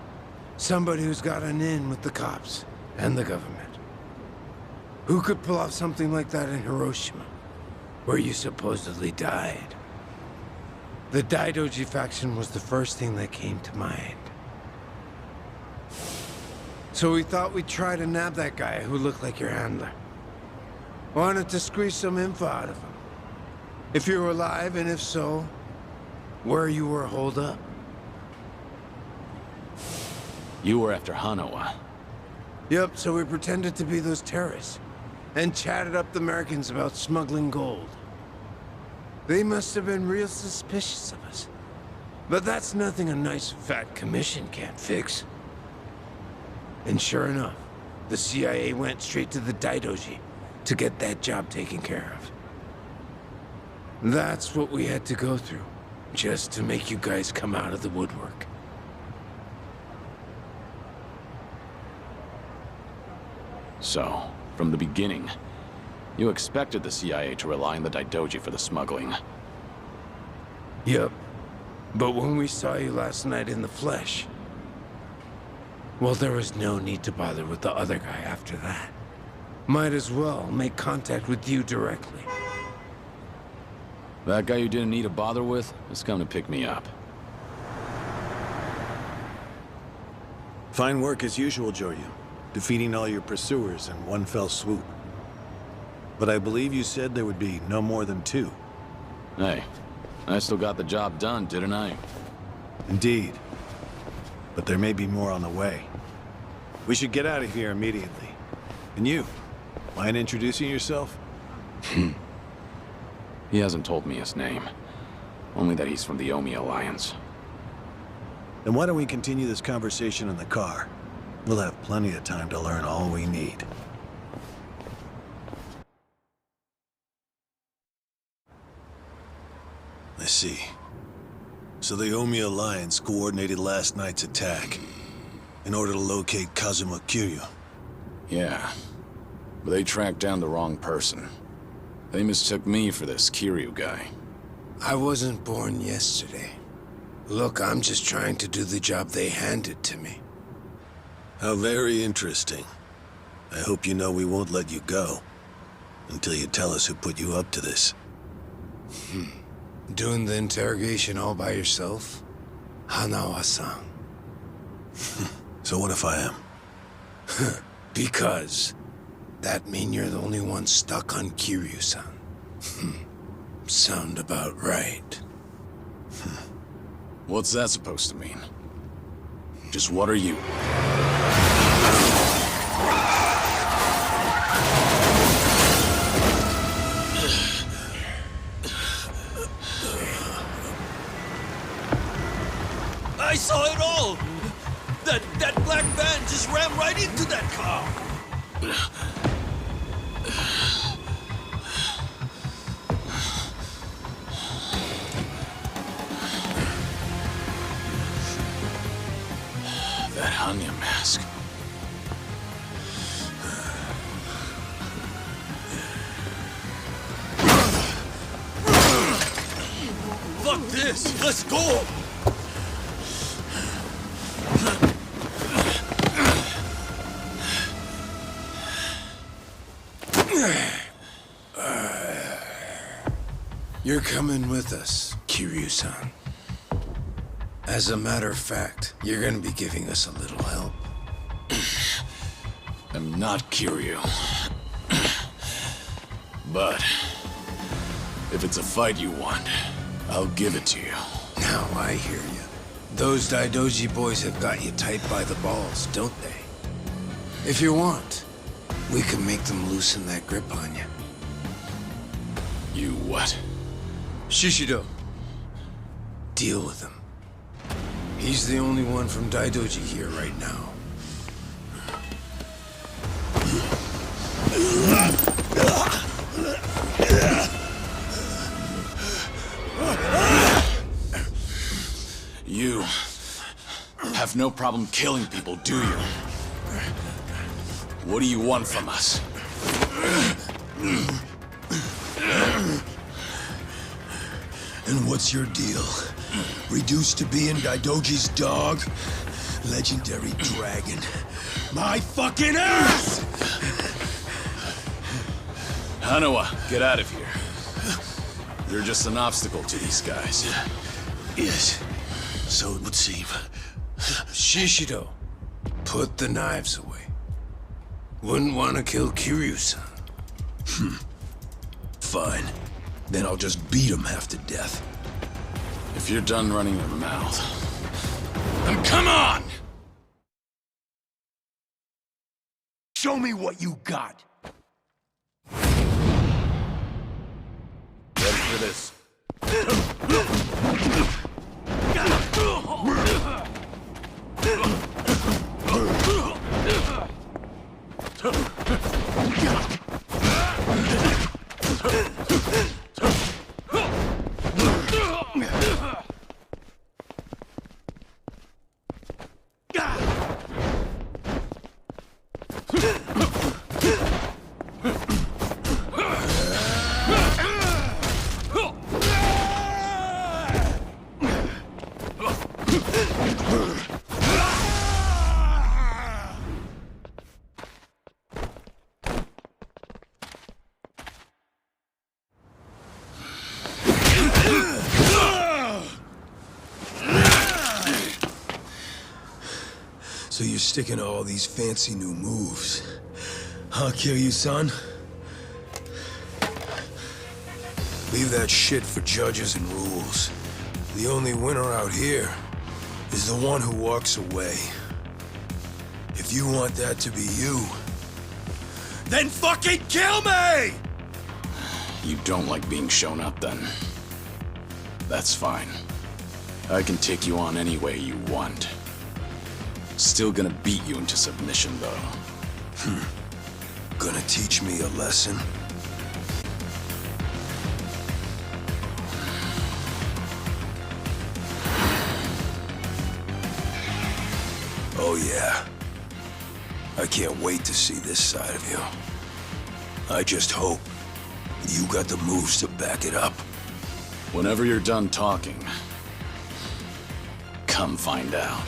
Somebody who's got an in with the cops and the government. Who could pull off something like that in Hiroshima, where you supposedly died? The Daidoji faction was the first thing that came to mind. So we thought we'd try to nab that guy who looked like your handler. Wanted to squeeze some info out of him. If you were alive, and if so, where you were holed up. You were after Hanawa. Yep, so we pretended to be those terrorists, and chatted up the Americans about smuggling gold. They must have been real suspicious of us. But that's nothing a nice fat commission can't fix. And sure enough, the CIA went straight to the Daidoji to get that job taken care of. That's what we had to go through, just to make you guys come out of the woodwork. So, from the beginning, you expected the CIA to rely on the Daidoji for the smuggling. Yep. But when we saw you last night in the flesh, well, there was no need to bother with the other guy after that. Might as well make contact with you directly. That guy you didn't need to bother with is coming to pick me up. Fine work as usual, Joryu. Defeating all your pursuers in one fell swoop. But I believe you said there would be no more than 2. Hey, I still got the job done, didn't I? Indeed. But there may be more on the way. We should get out of here immediately. And you, mind introducing yourself? He hasn't told me his name. Only that he's from the Omi Alliance. Then why don't we continue this conversation in the car? We'll have plenty of time to learn all we need. I see. So the Omi Alliance coordinated last night's attack in order to locate Kazuma Kiryu. Yeah, but they tracked down the wrong person. They mistook me for this Kiryu guy. I wasn't born yesterday. Look, I'm just trying to do the job they handed to me. How very interesting. I hope you know we won't let you go until you tell us who put you up to this. Doing the interrogation all by yourself? Hanawa-san. So what if I am? Because that mean you're the only one stuck on Kiryu-san. Sound about right. What's that supposed to mean? Just what are you? I saw it all! That black van just ran right into that car! That Hanya mask. Fuck this! Let's go! You're coming with us, Kiryu-san. As a matter of fact, you're gonna be giving us a little help. I'm not Kiryu. But if it's a fight you want, I'll give it to you. Now I hear you. Those Daidoji boys have got you tight by the balls, don't they? If you want, we can make them loosen that grip on you. You what? Shishido. Deal with him. He's the only one from Daidoji here right now. You have no problem killing people, do you? What do you want from us? And what's your deal? Reduced to being Daidoji's dog? Legendary dragon. My fucking ass! Hanawa, get out of here. You're just an obstacle to these guys. Yes, so it would seem. Shishido, put the knives away. Wouldn't want to kill Kiryu-san. Fine. Then I'll just beat him half to death. If you're done running your mouth, then come on! Show me what you got. Ready for this? So you're sticking to all these fancy new moves. Huh, Kiryu-san? Leave that shit for judges and rules. The only winner out here is the one who walks away. If you want that to be you, then fucking kill me! You don't like being shown up, then. That's fine. I can take you on any way you want. Still gonna beat you into submission, though. Gonna teach me a lesson? Oh yeah. I can't wait to see this side of you. I just hope you got the moves to back it up. Whenever you're done talking, come find out.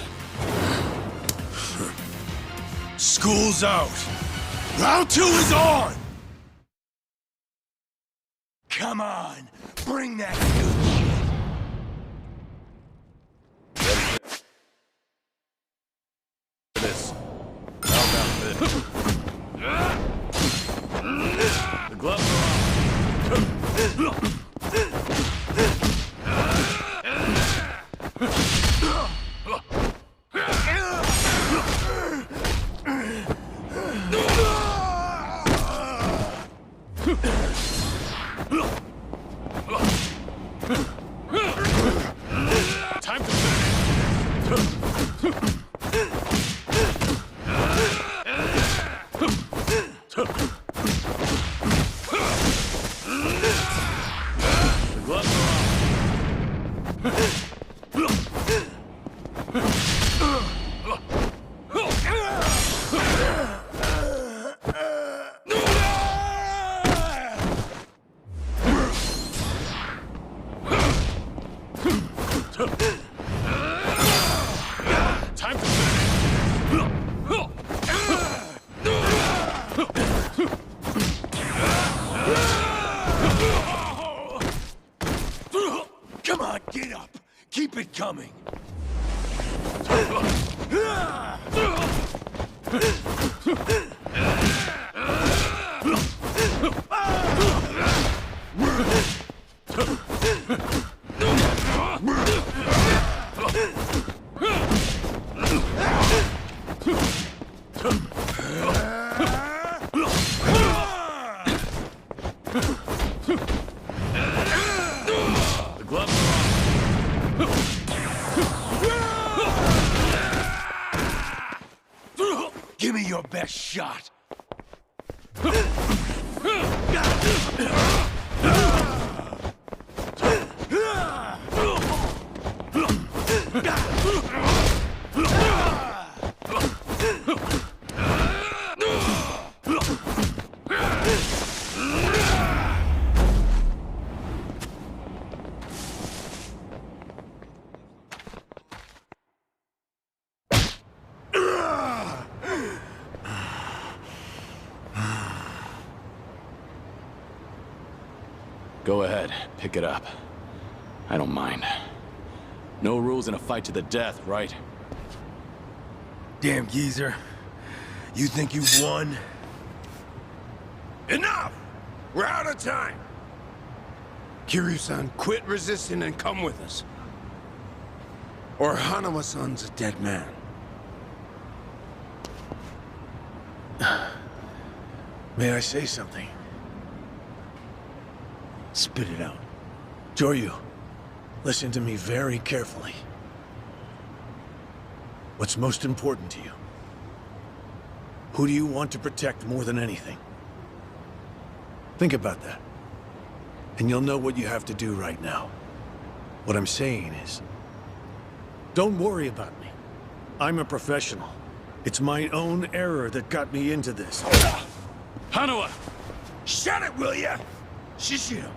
School's out. Round 2 is on! Come on, bring that good shit. This. How about this? The gloves are on. Time to finish. The gloves are on. Time to finish. Come on, get up. Keep it coming. The gloves are on. Give me your best shot. Go ahead, pick it up. I don't mind. No rules in a fight to the death, right? Damn geezer. You think you've won? Enough! We're out of time! Kiryu-san, quit resisting and come with us. Or Hanama-san's a dead man. May I say something? Spit it out. Joryu, listen to me very carefully. What's most important to you? Who do you want to protect more than anything? Think about that. And you'll know what you have to do right now. What I'm saying is, don't worry about me. I'm a professional. It's my own error that got me into this. Hanawa! Shut it, will ya? Shishiro,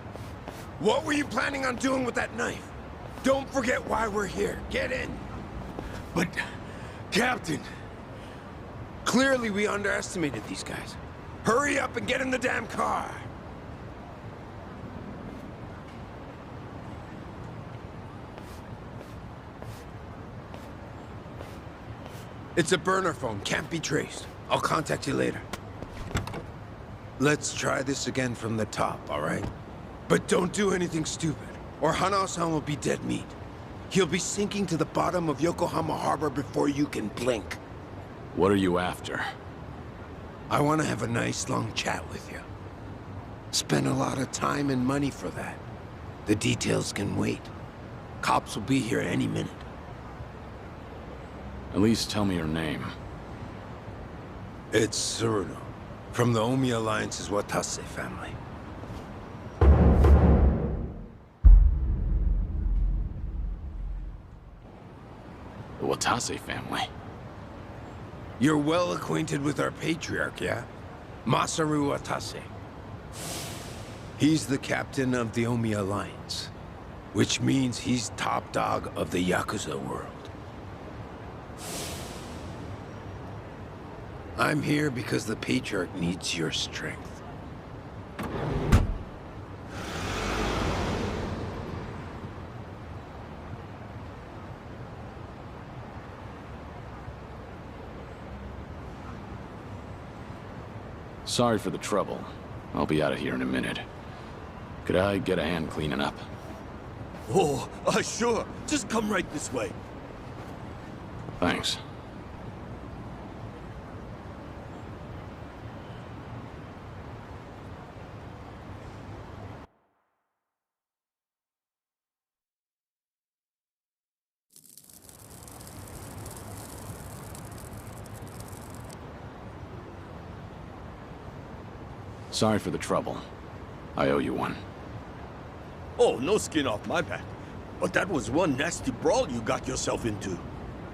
what were you planning on doing with that knife? Don't forget why we're here. Get in. But, Captain, clearly we underestimated these guys. Hurry up and get in the damn car. It's a burner phone, can't be traced. I'll contact you later. Let's try this again from the top, all right? But don't do anything stupid, or Hanao-san will be dead meat. He'll be sinking to the bottom of Yokohama Harbor before you can blink. What are you after? I want to have a nice long chat with you. Spend a lot of time and money for that. The details can wait. Cops will be here any minute. At least tell me your name. It's Tsuruno, from the Omi Alliance's Watase family. The Watase family? You're well acquainted with our patriarch, yeah? Masaru Watase. He's the captain of the Omi Alliance, which means he's top dog of the Yakuza world. I'm here because the patriarch needs your strength. Sorry for the trouble. I'll be out of here in a minute. Could I get a hand cleaning up? Oh, sure. Just come right this way. Thanks. Sorry for the trouble. I owe you one. Oh, no skin off my back. But that was one nasty brawl you got yourself into.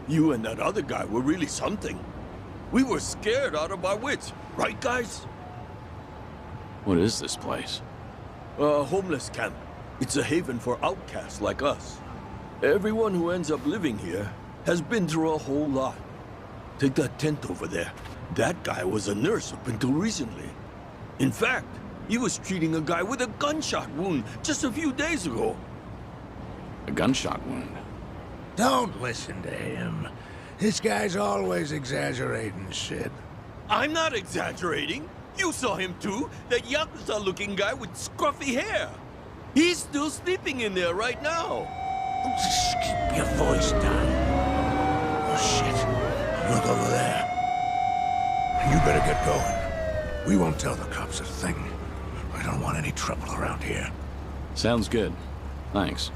You and that other guy were really something. We were scared out of our wits, right, guys? What is this place? A homeless camp. It's a haven for outcasts like us. Everyone who ends up living here has been through a whole lot. Take that tent over there. That guy was a nurse up until recently. In fact, he was treating a guy with a gunshot wound just a few days ago. A gunshot wound? Don't listen to him. This guy's always exaggerating shit. I'm not exaggerating. You saw him too, that Yakuza-looking guy with scruffy hair. He's still sleeping in there right now. Just keep your voice down. Oh, shit. Look over there. You better get going. We won't tell the cops a thing. I don't want any trouble around here. Sounds good. Thanks.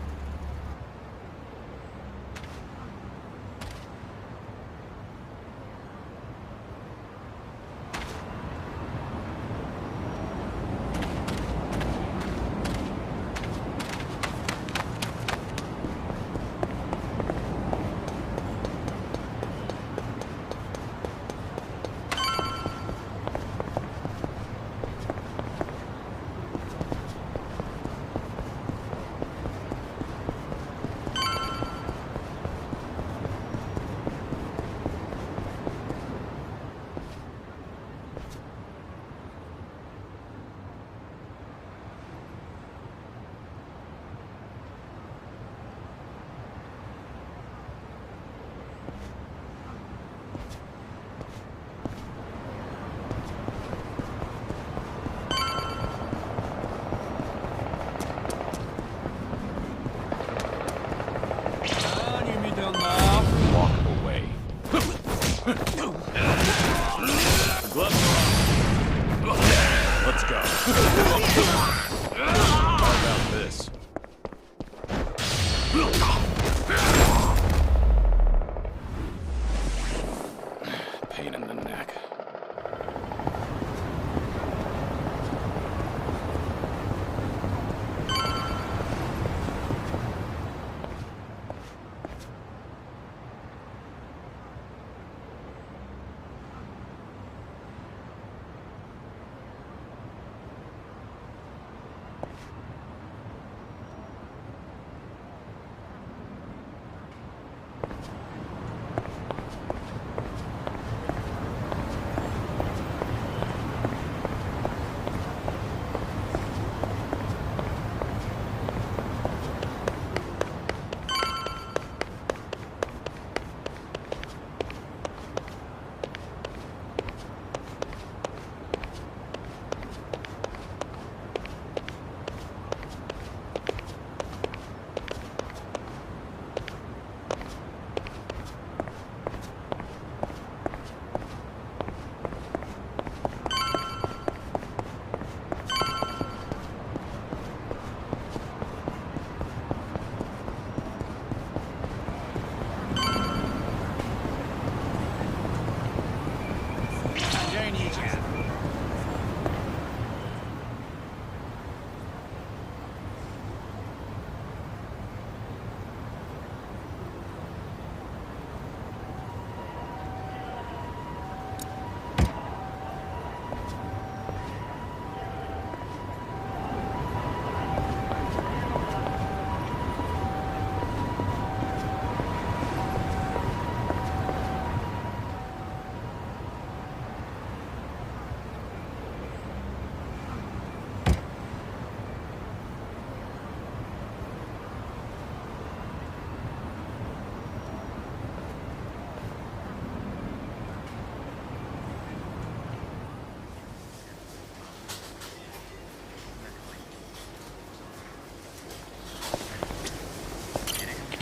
Gloves are on. Let's go. How about this? Pain in the neck.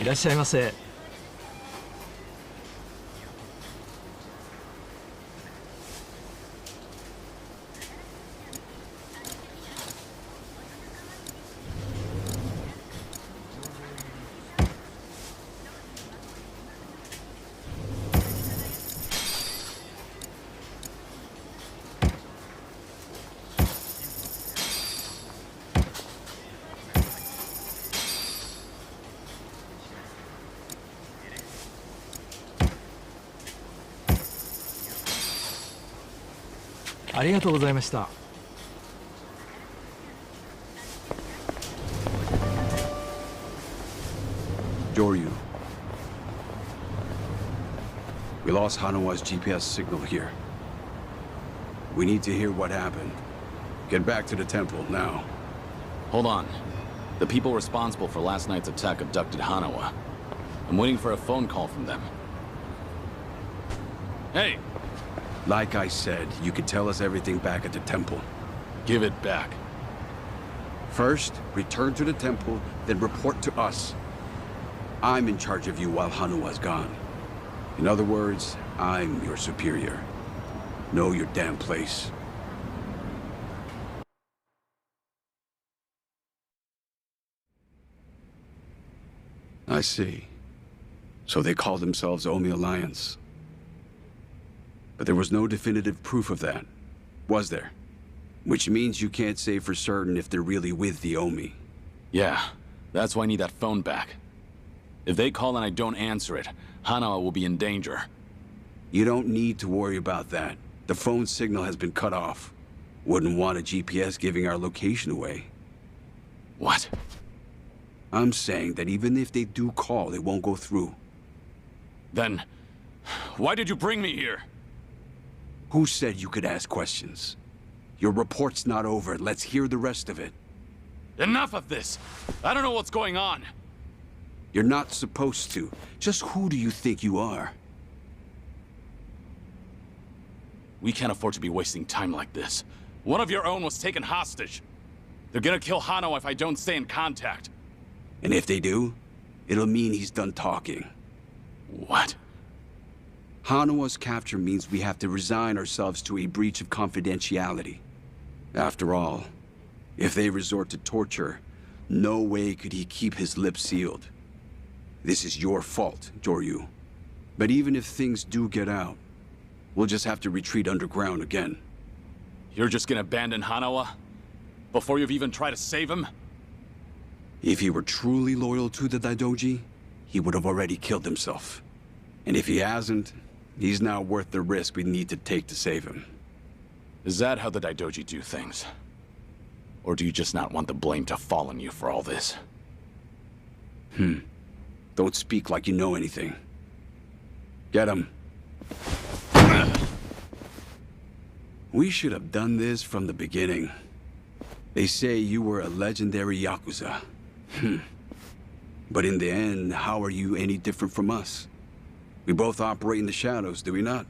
いらっしゃいませ。ありがとうございました。Joryu. We lost Hanawa's GPS signal here. We need to hear what happened. Get back to the temple now. Hold on. The people responsible for last night's attack abducted Hanawa. I'm waiting for a phone call from them. Hey! Like I said, you could tell us everything back at the temple. Give it back. First, return to the temple, then report to us. I'm in charge of you while Hanawa's gone. In other words, I'm your superior. Know your damn place. I see. So they call themselves Omi Alliance. But there was no definitive proof of that, was there? Which means you can't say for certain if they're really with the Omi. Yeah, that's why I need that phone back. If they call and I don't answer it, Hanawa will be in danger. You don't need to worry about that. The phone signal has been cut off. Wouldn't want a GPS giving our location away. What? I'm saying that even if they do call, it won't go through. Then, why did you bring me here? Who said you could ask questions? Your report's not over. Let's hear the rest of it. Enough of this! I don't know what's going on! You're not supposed to. Just who do you think you are? We can't afford to be wasting time like this. One of your own was taken hostage. They're gonna kill Hano if I don't stay in contact. And if they do, it'll mean he's done talking. What? Hanawa's capture means we have to resign ourselves to a breach of confidentiality. After all, if they resort to torture, no way could he keep his lips sealed. This is your fault, Joryu. But even if things do get out, we'll just have to retreat underground again. You're just gonna abandon Hanawa? Before you've even tried to save him? If he were truly loyal to the Daidoji, he would have already killed himself. And if he hasn't, he's not worth the risk we need to take to save him. Is that how the Daidoji do things? Or do you just not want the blame to fall on you for all this? Don't speak like you know anything. Get him. We should have done this from the beginning. They say you were a legendary Yakuza. But in the end, how are you any different from us? We both operate in the shadows, do we not?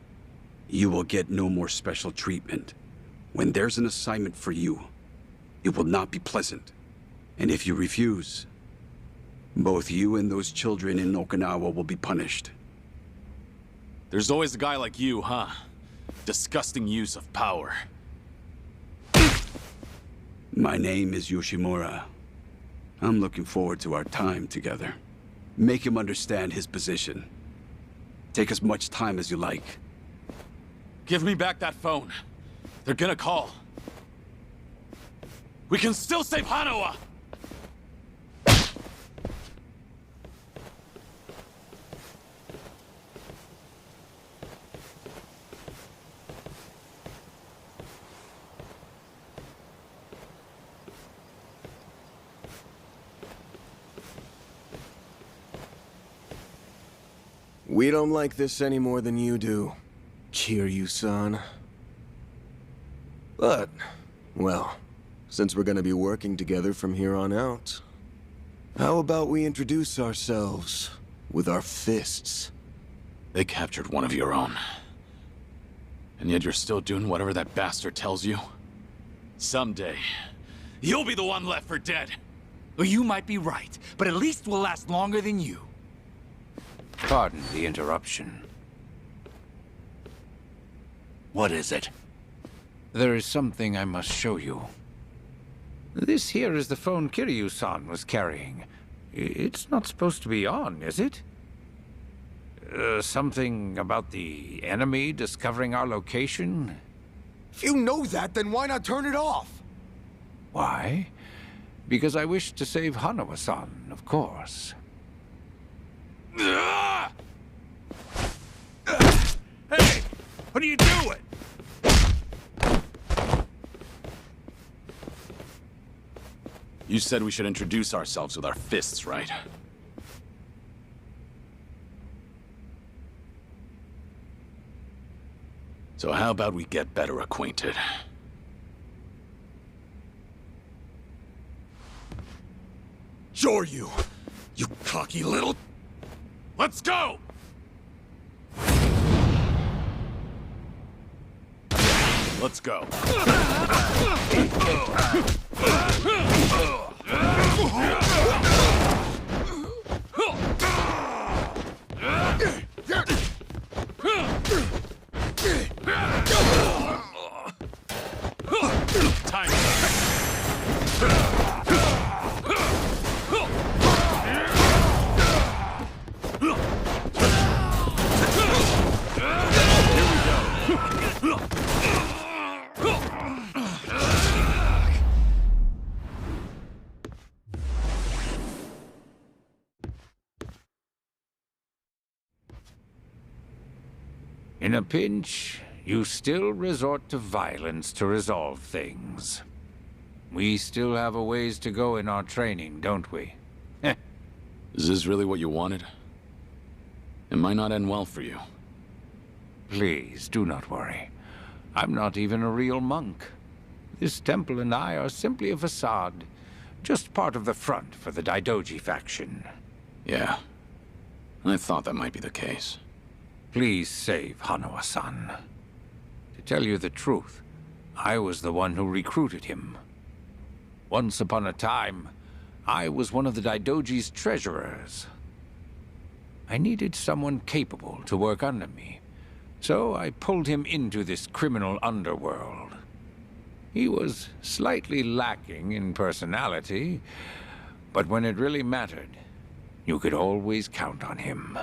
You will get no more special treatment. When there's an assignment for you, it will not be pleasant. And if you refuse, both you and those children in Okinawa will be punished. There's always a guy like you, huh? Disgusting use of power. My name is Yoshimura. I'm looking forward to our time together. Make him understand his position. Take as much time as you like. Give me back that phone. They're gonna call. We can still save Hanawa! We don't like this any more than you do, Kiryu-san. But, well, since we're gonna be working together from here on out, how about we introduce ourselves with our fists? They captured one of your own. And yet you're still doing whatever that bastard tells you? Someday, you'll be the one left for dead. Well, you might be right, but at least we'll last longer than you. Pardon the interruption. What is it? There is something I must show you. This here is the phone Kiryu-san was carrying. It's not supposed to be on, is it? Something about the enemy discovering our location? If you know that, then why not turn it off? Why? Because I wish to save Hanawa-san, of course. Hey! What are you doing? You said we should introduce ourselves with our fists, right? So how about we get better acquainted? Joryu! You cocky little... Let's go! Let's go. Time. In a pinch, you still resort to violence to resolve things. We still have a ways to go in our training, don't we? Is this really what you wanted? It might not end well for you. Please, do not worry. I'm not even a real monk. This temple and I are simply a facade. Just part of the front for the Daidoji faction. Yeah. I thought that might be the case. Please save Hanawa-san. To tell you the truth, I was the one who recruited him. Once upon a time, I was one of the Daidoji's treasurers. I needed someone capable to work under me, So I pulled him into this criminal underworld. He was slightly lacking in personality, but when it really mattered, you could always count on him.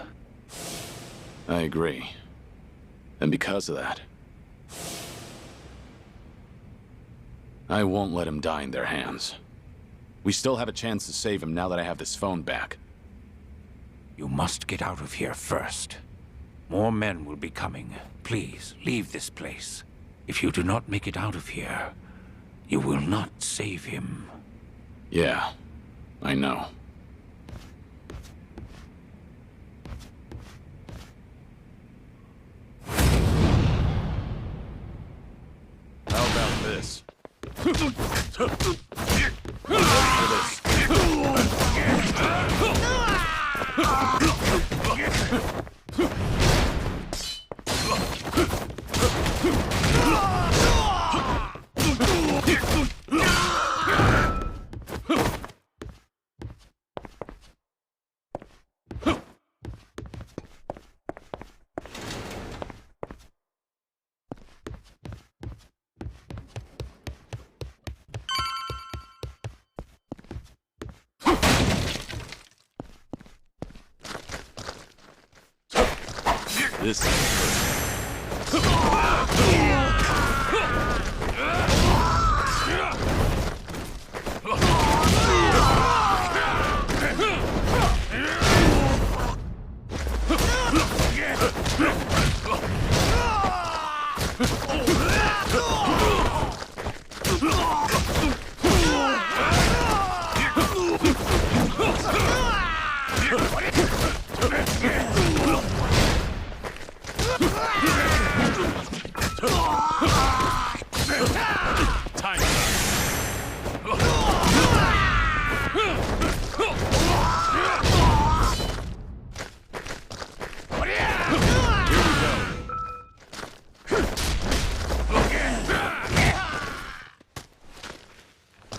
I agree. And because of that, I won't let him die in their hands. We still have a chance to save him now that I have this phone back. You must get out of here first. More men will be coming. Please, leave this place. If you do not make it out of here, you will not save him. Yeah, I know. How about this? This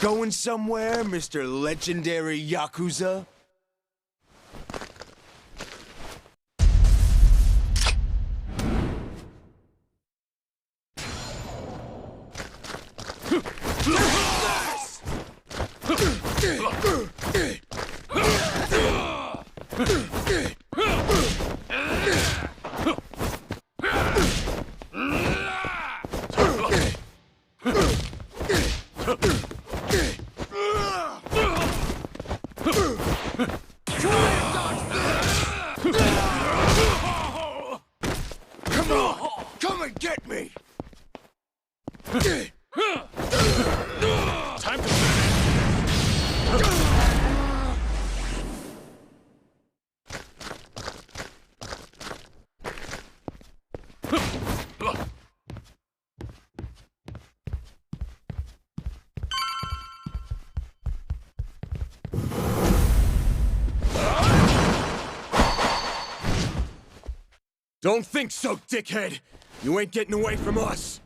Going somewhere, Mr. Legendary Yakuza? Come on! Come and get me! Time to Don't think so, dickhead! You ain't getting away from us!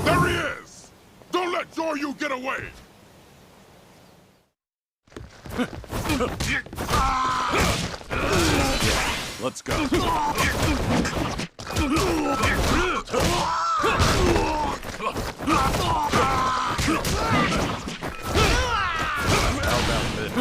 There he is! Don't let Zoryu get away! Let's go. How about this?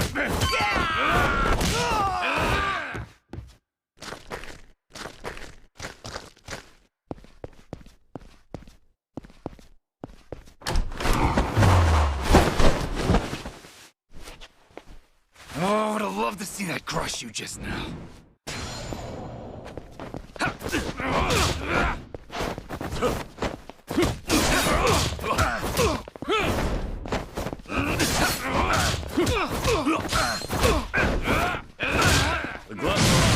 love to see that crush you just now. The gloves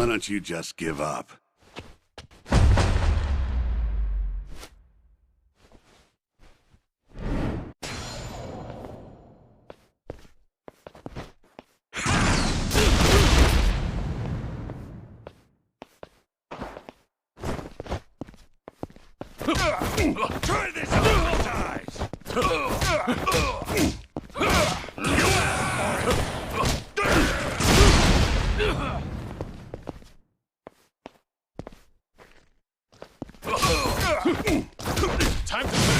Why don't you just give up? Try this a couple times! Time to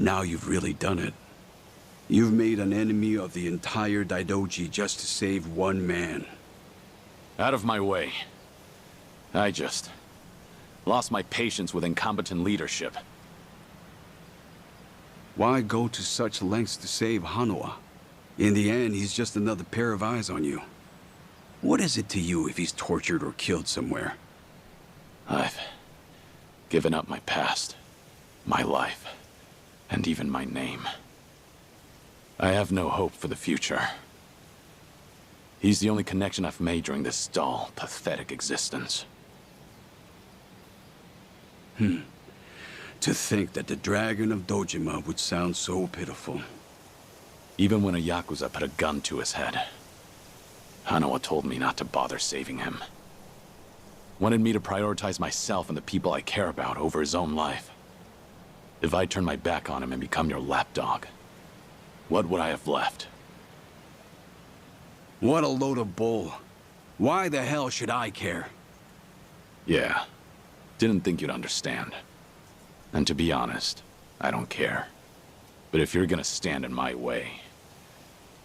Now you've really done it. You've made an enemy of the entire Daidoji just to save one man. Out of my way. I just lost my patience with incompetent leadership. Why go to such lengths to save Hanoa? In the end, he's just another pair of eyes on you. What is it to you if he's tortured or killed somewhere? I've given up my past, my life, and even my name. I have no hope for the future. He's the only connection I've made during this dull, pathetic existence. To think that the Dragon of Dojima would sound so pitiful. Even when a Yakuza put a gun to his head, Hanoa told me not to bother saving him. Wanted me to prioritize myself and the people I care about over his own life. If I turn my back on him and become your lapdog, what would I have left? What a load of bull. Why the hell should I care? Yeah, didn't think you'd understand. And to be honest, I don't care. But if you're gonna stand in my way,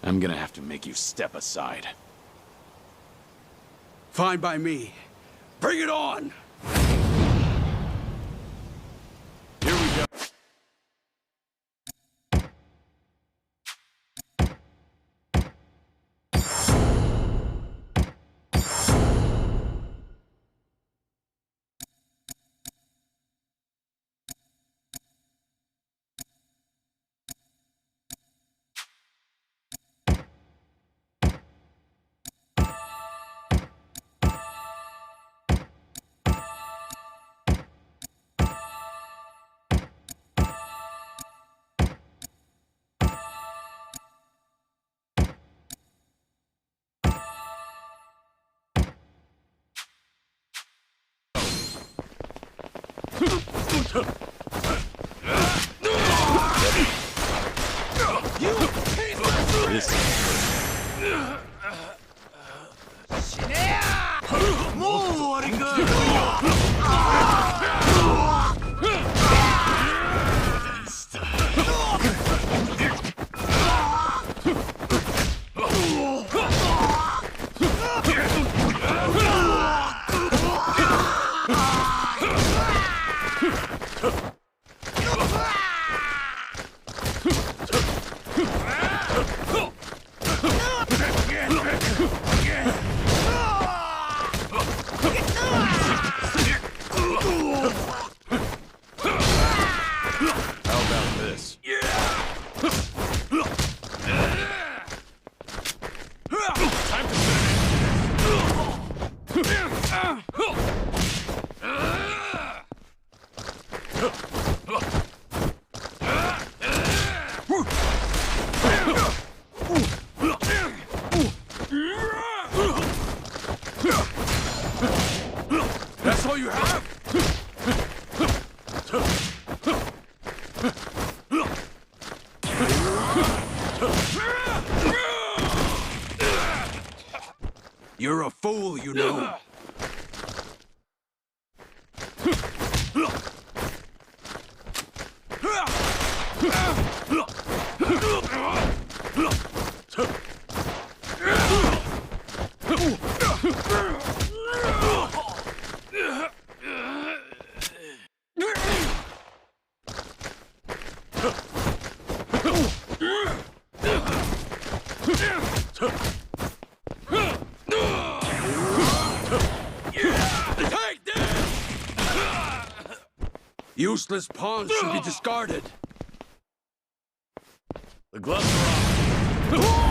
I'm gonna have to make you step aside. Fine by me. Bring it on! Here we go. That's all you have? You're a fool, you know. Useless pawns should be discarded. The gloves are off.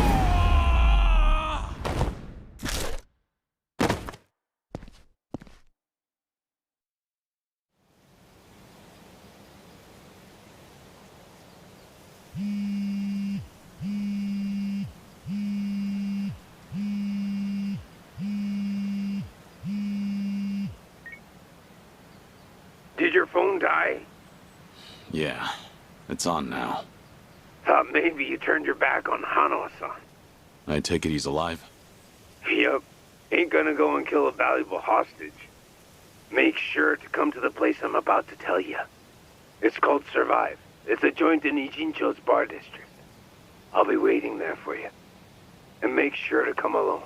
Did your phone die? Yeah, it's on now. Thought maybe you turned your back on Hanawa-san. I take it he's alive? Yep. Ain't gonna go and kill a valuable hostage. Make sure to come to the place I'm about to tell you. It's called Survive. It's a joint in Ijincho's bar district. I'll be waiting there for you. And make sure to come alone.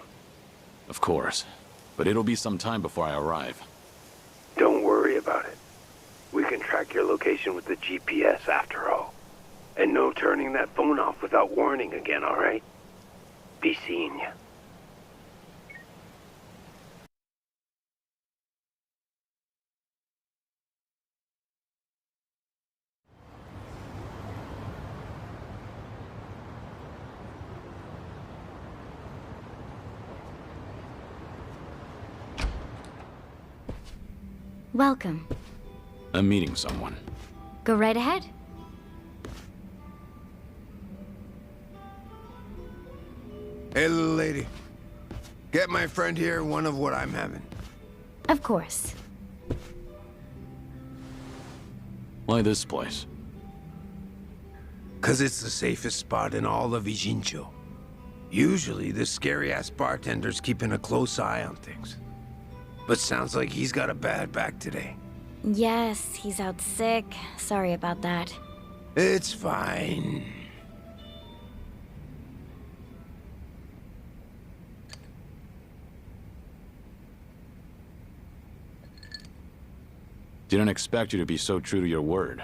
Of course. But it'll be some time before I arrive. Don't worry about it. We can track your location with the GPS after all. And no turning that phone off without warning again, alright? Be seeing you. Welcome. I'm meeting someone. Go right ahead. Hey, little lady. Get my friend here one of what I'm having. Of course. Why this place? 'Cause it's the safest spot in all of Ijincho. Usually, the scary-ass bartender's keeping a close eye on things. But sounds like he's got a bad back today. Yes, he's out sick. Sorry about that. It's fine. Didn't expect you to be so true to your word.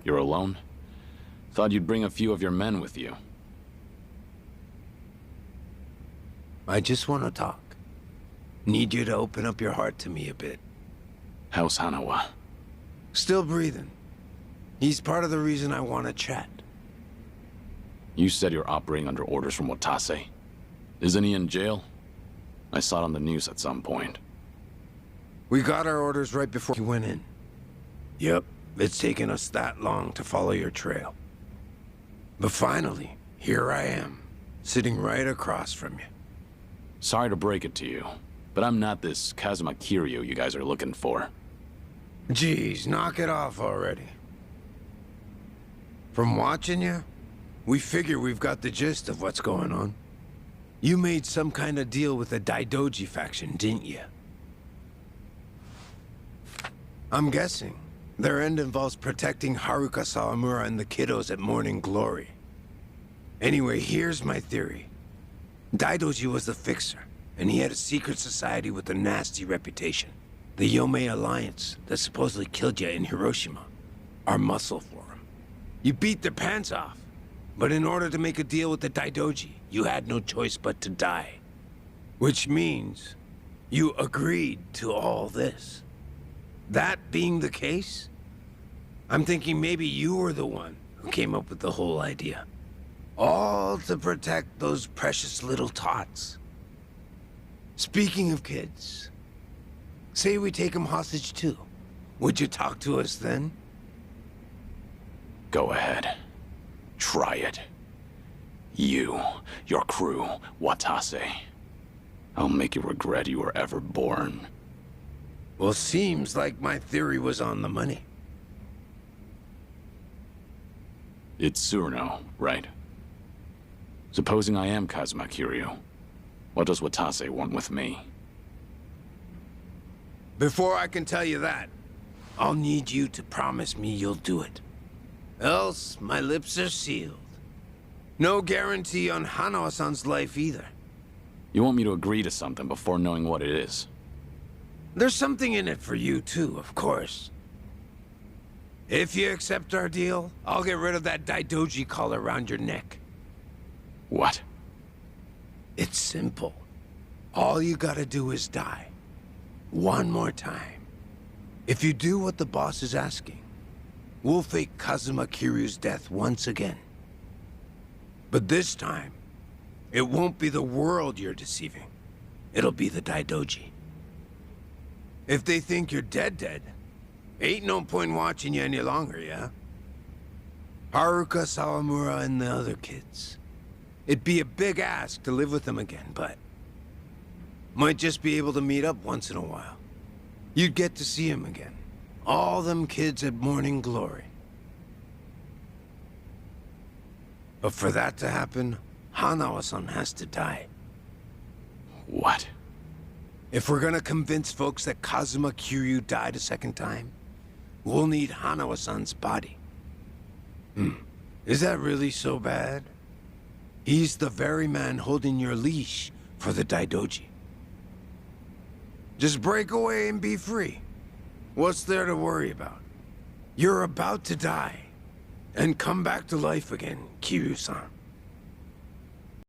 You're alone? Thought you'd bring a few of your men with you. I just want to talk. Need you to open up your heart to me a bit. How's Hanawa? Still breathing. He's part of the reason I want to chat. You said you're operating under orders from Watase. Isn't he in jail? I saw it on the news at some point. We got our orders right before you went in. Yep, it's taken us that long to follow your trail. But finally, here I am, sitting right across from you. Sorry to break it to you, but I'm not this Kazuma Kiryu you guys are looking for. Geez, knock it off already. From watching you, we figure we've got the gist of what's going on. You made some kind of deal with the Daidoji faction, didn't you? I'm guessing their end involves protecting Haruka Sawamura and the kiddos at Morning Glory. Anyway, here's my theory. Daidoji was the fixer, and he had a secret society with a nasty reputation. The Yomei Alliance that supposedly killed you in Hiroshima. Our muscle for him. You beat their pants off, but in order to make a deal with the Daidoji, you had no choice but to die. Which means you agreed to all this. That being the case, I'm thinking maybe you were the one who came up with the whole idea. All to protect those precious little tots. Speaking of kids, say we take them hostage too. Would you talk to us then? Go ahead. Try it. You, your crew, Watase. I'll make you regret you were ever born. Well, seems like my theory was on the money. It's Tsurno, right? Supposing I am Kazuma Kiryu, what does Watase want with me? Before I can tell you that, I'll need you to promise me you'll do it. Else, my lips are sealed. No guarantee on Hanawa-san's life either. You want me to agree to something before knowing what it is? There's something in it for you too, of course. If you accept our deal, I'll get rid of that Daidoji collar around your neck. What? It's simple. All you gotta do is die. One more time. If you do what the boss is asking, we'll fake Kazuma Kiryu's death once again. But this time, it won't be the world you're deceiving. It'll be the Daidoji. If they think you're dead, ain't no point watching you any longer, yeah? Haruka, Sawamura, and the other kids. It'd be a big ask to live with them again, but might just be able to meet up once in a while. You'd get to see them again. All them kids at Morning Glory. But for that to happen, Hanawa-san has to die. What? If we're gonna convince folks that Kazuma Kiryu died a second time, we'll need Hanawa-san's body. Is that really so bad? He's the very man holding your leash for the Daidoji. Just break away and be free. What's there to worry about? You're about to die and come back to life again, Kiryu-san.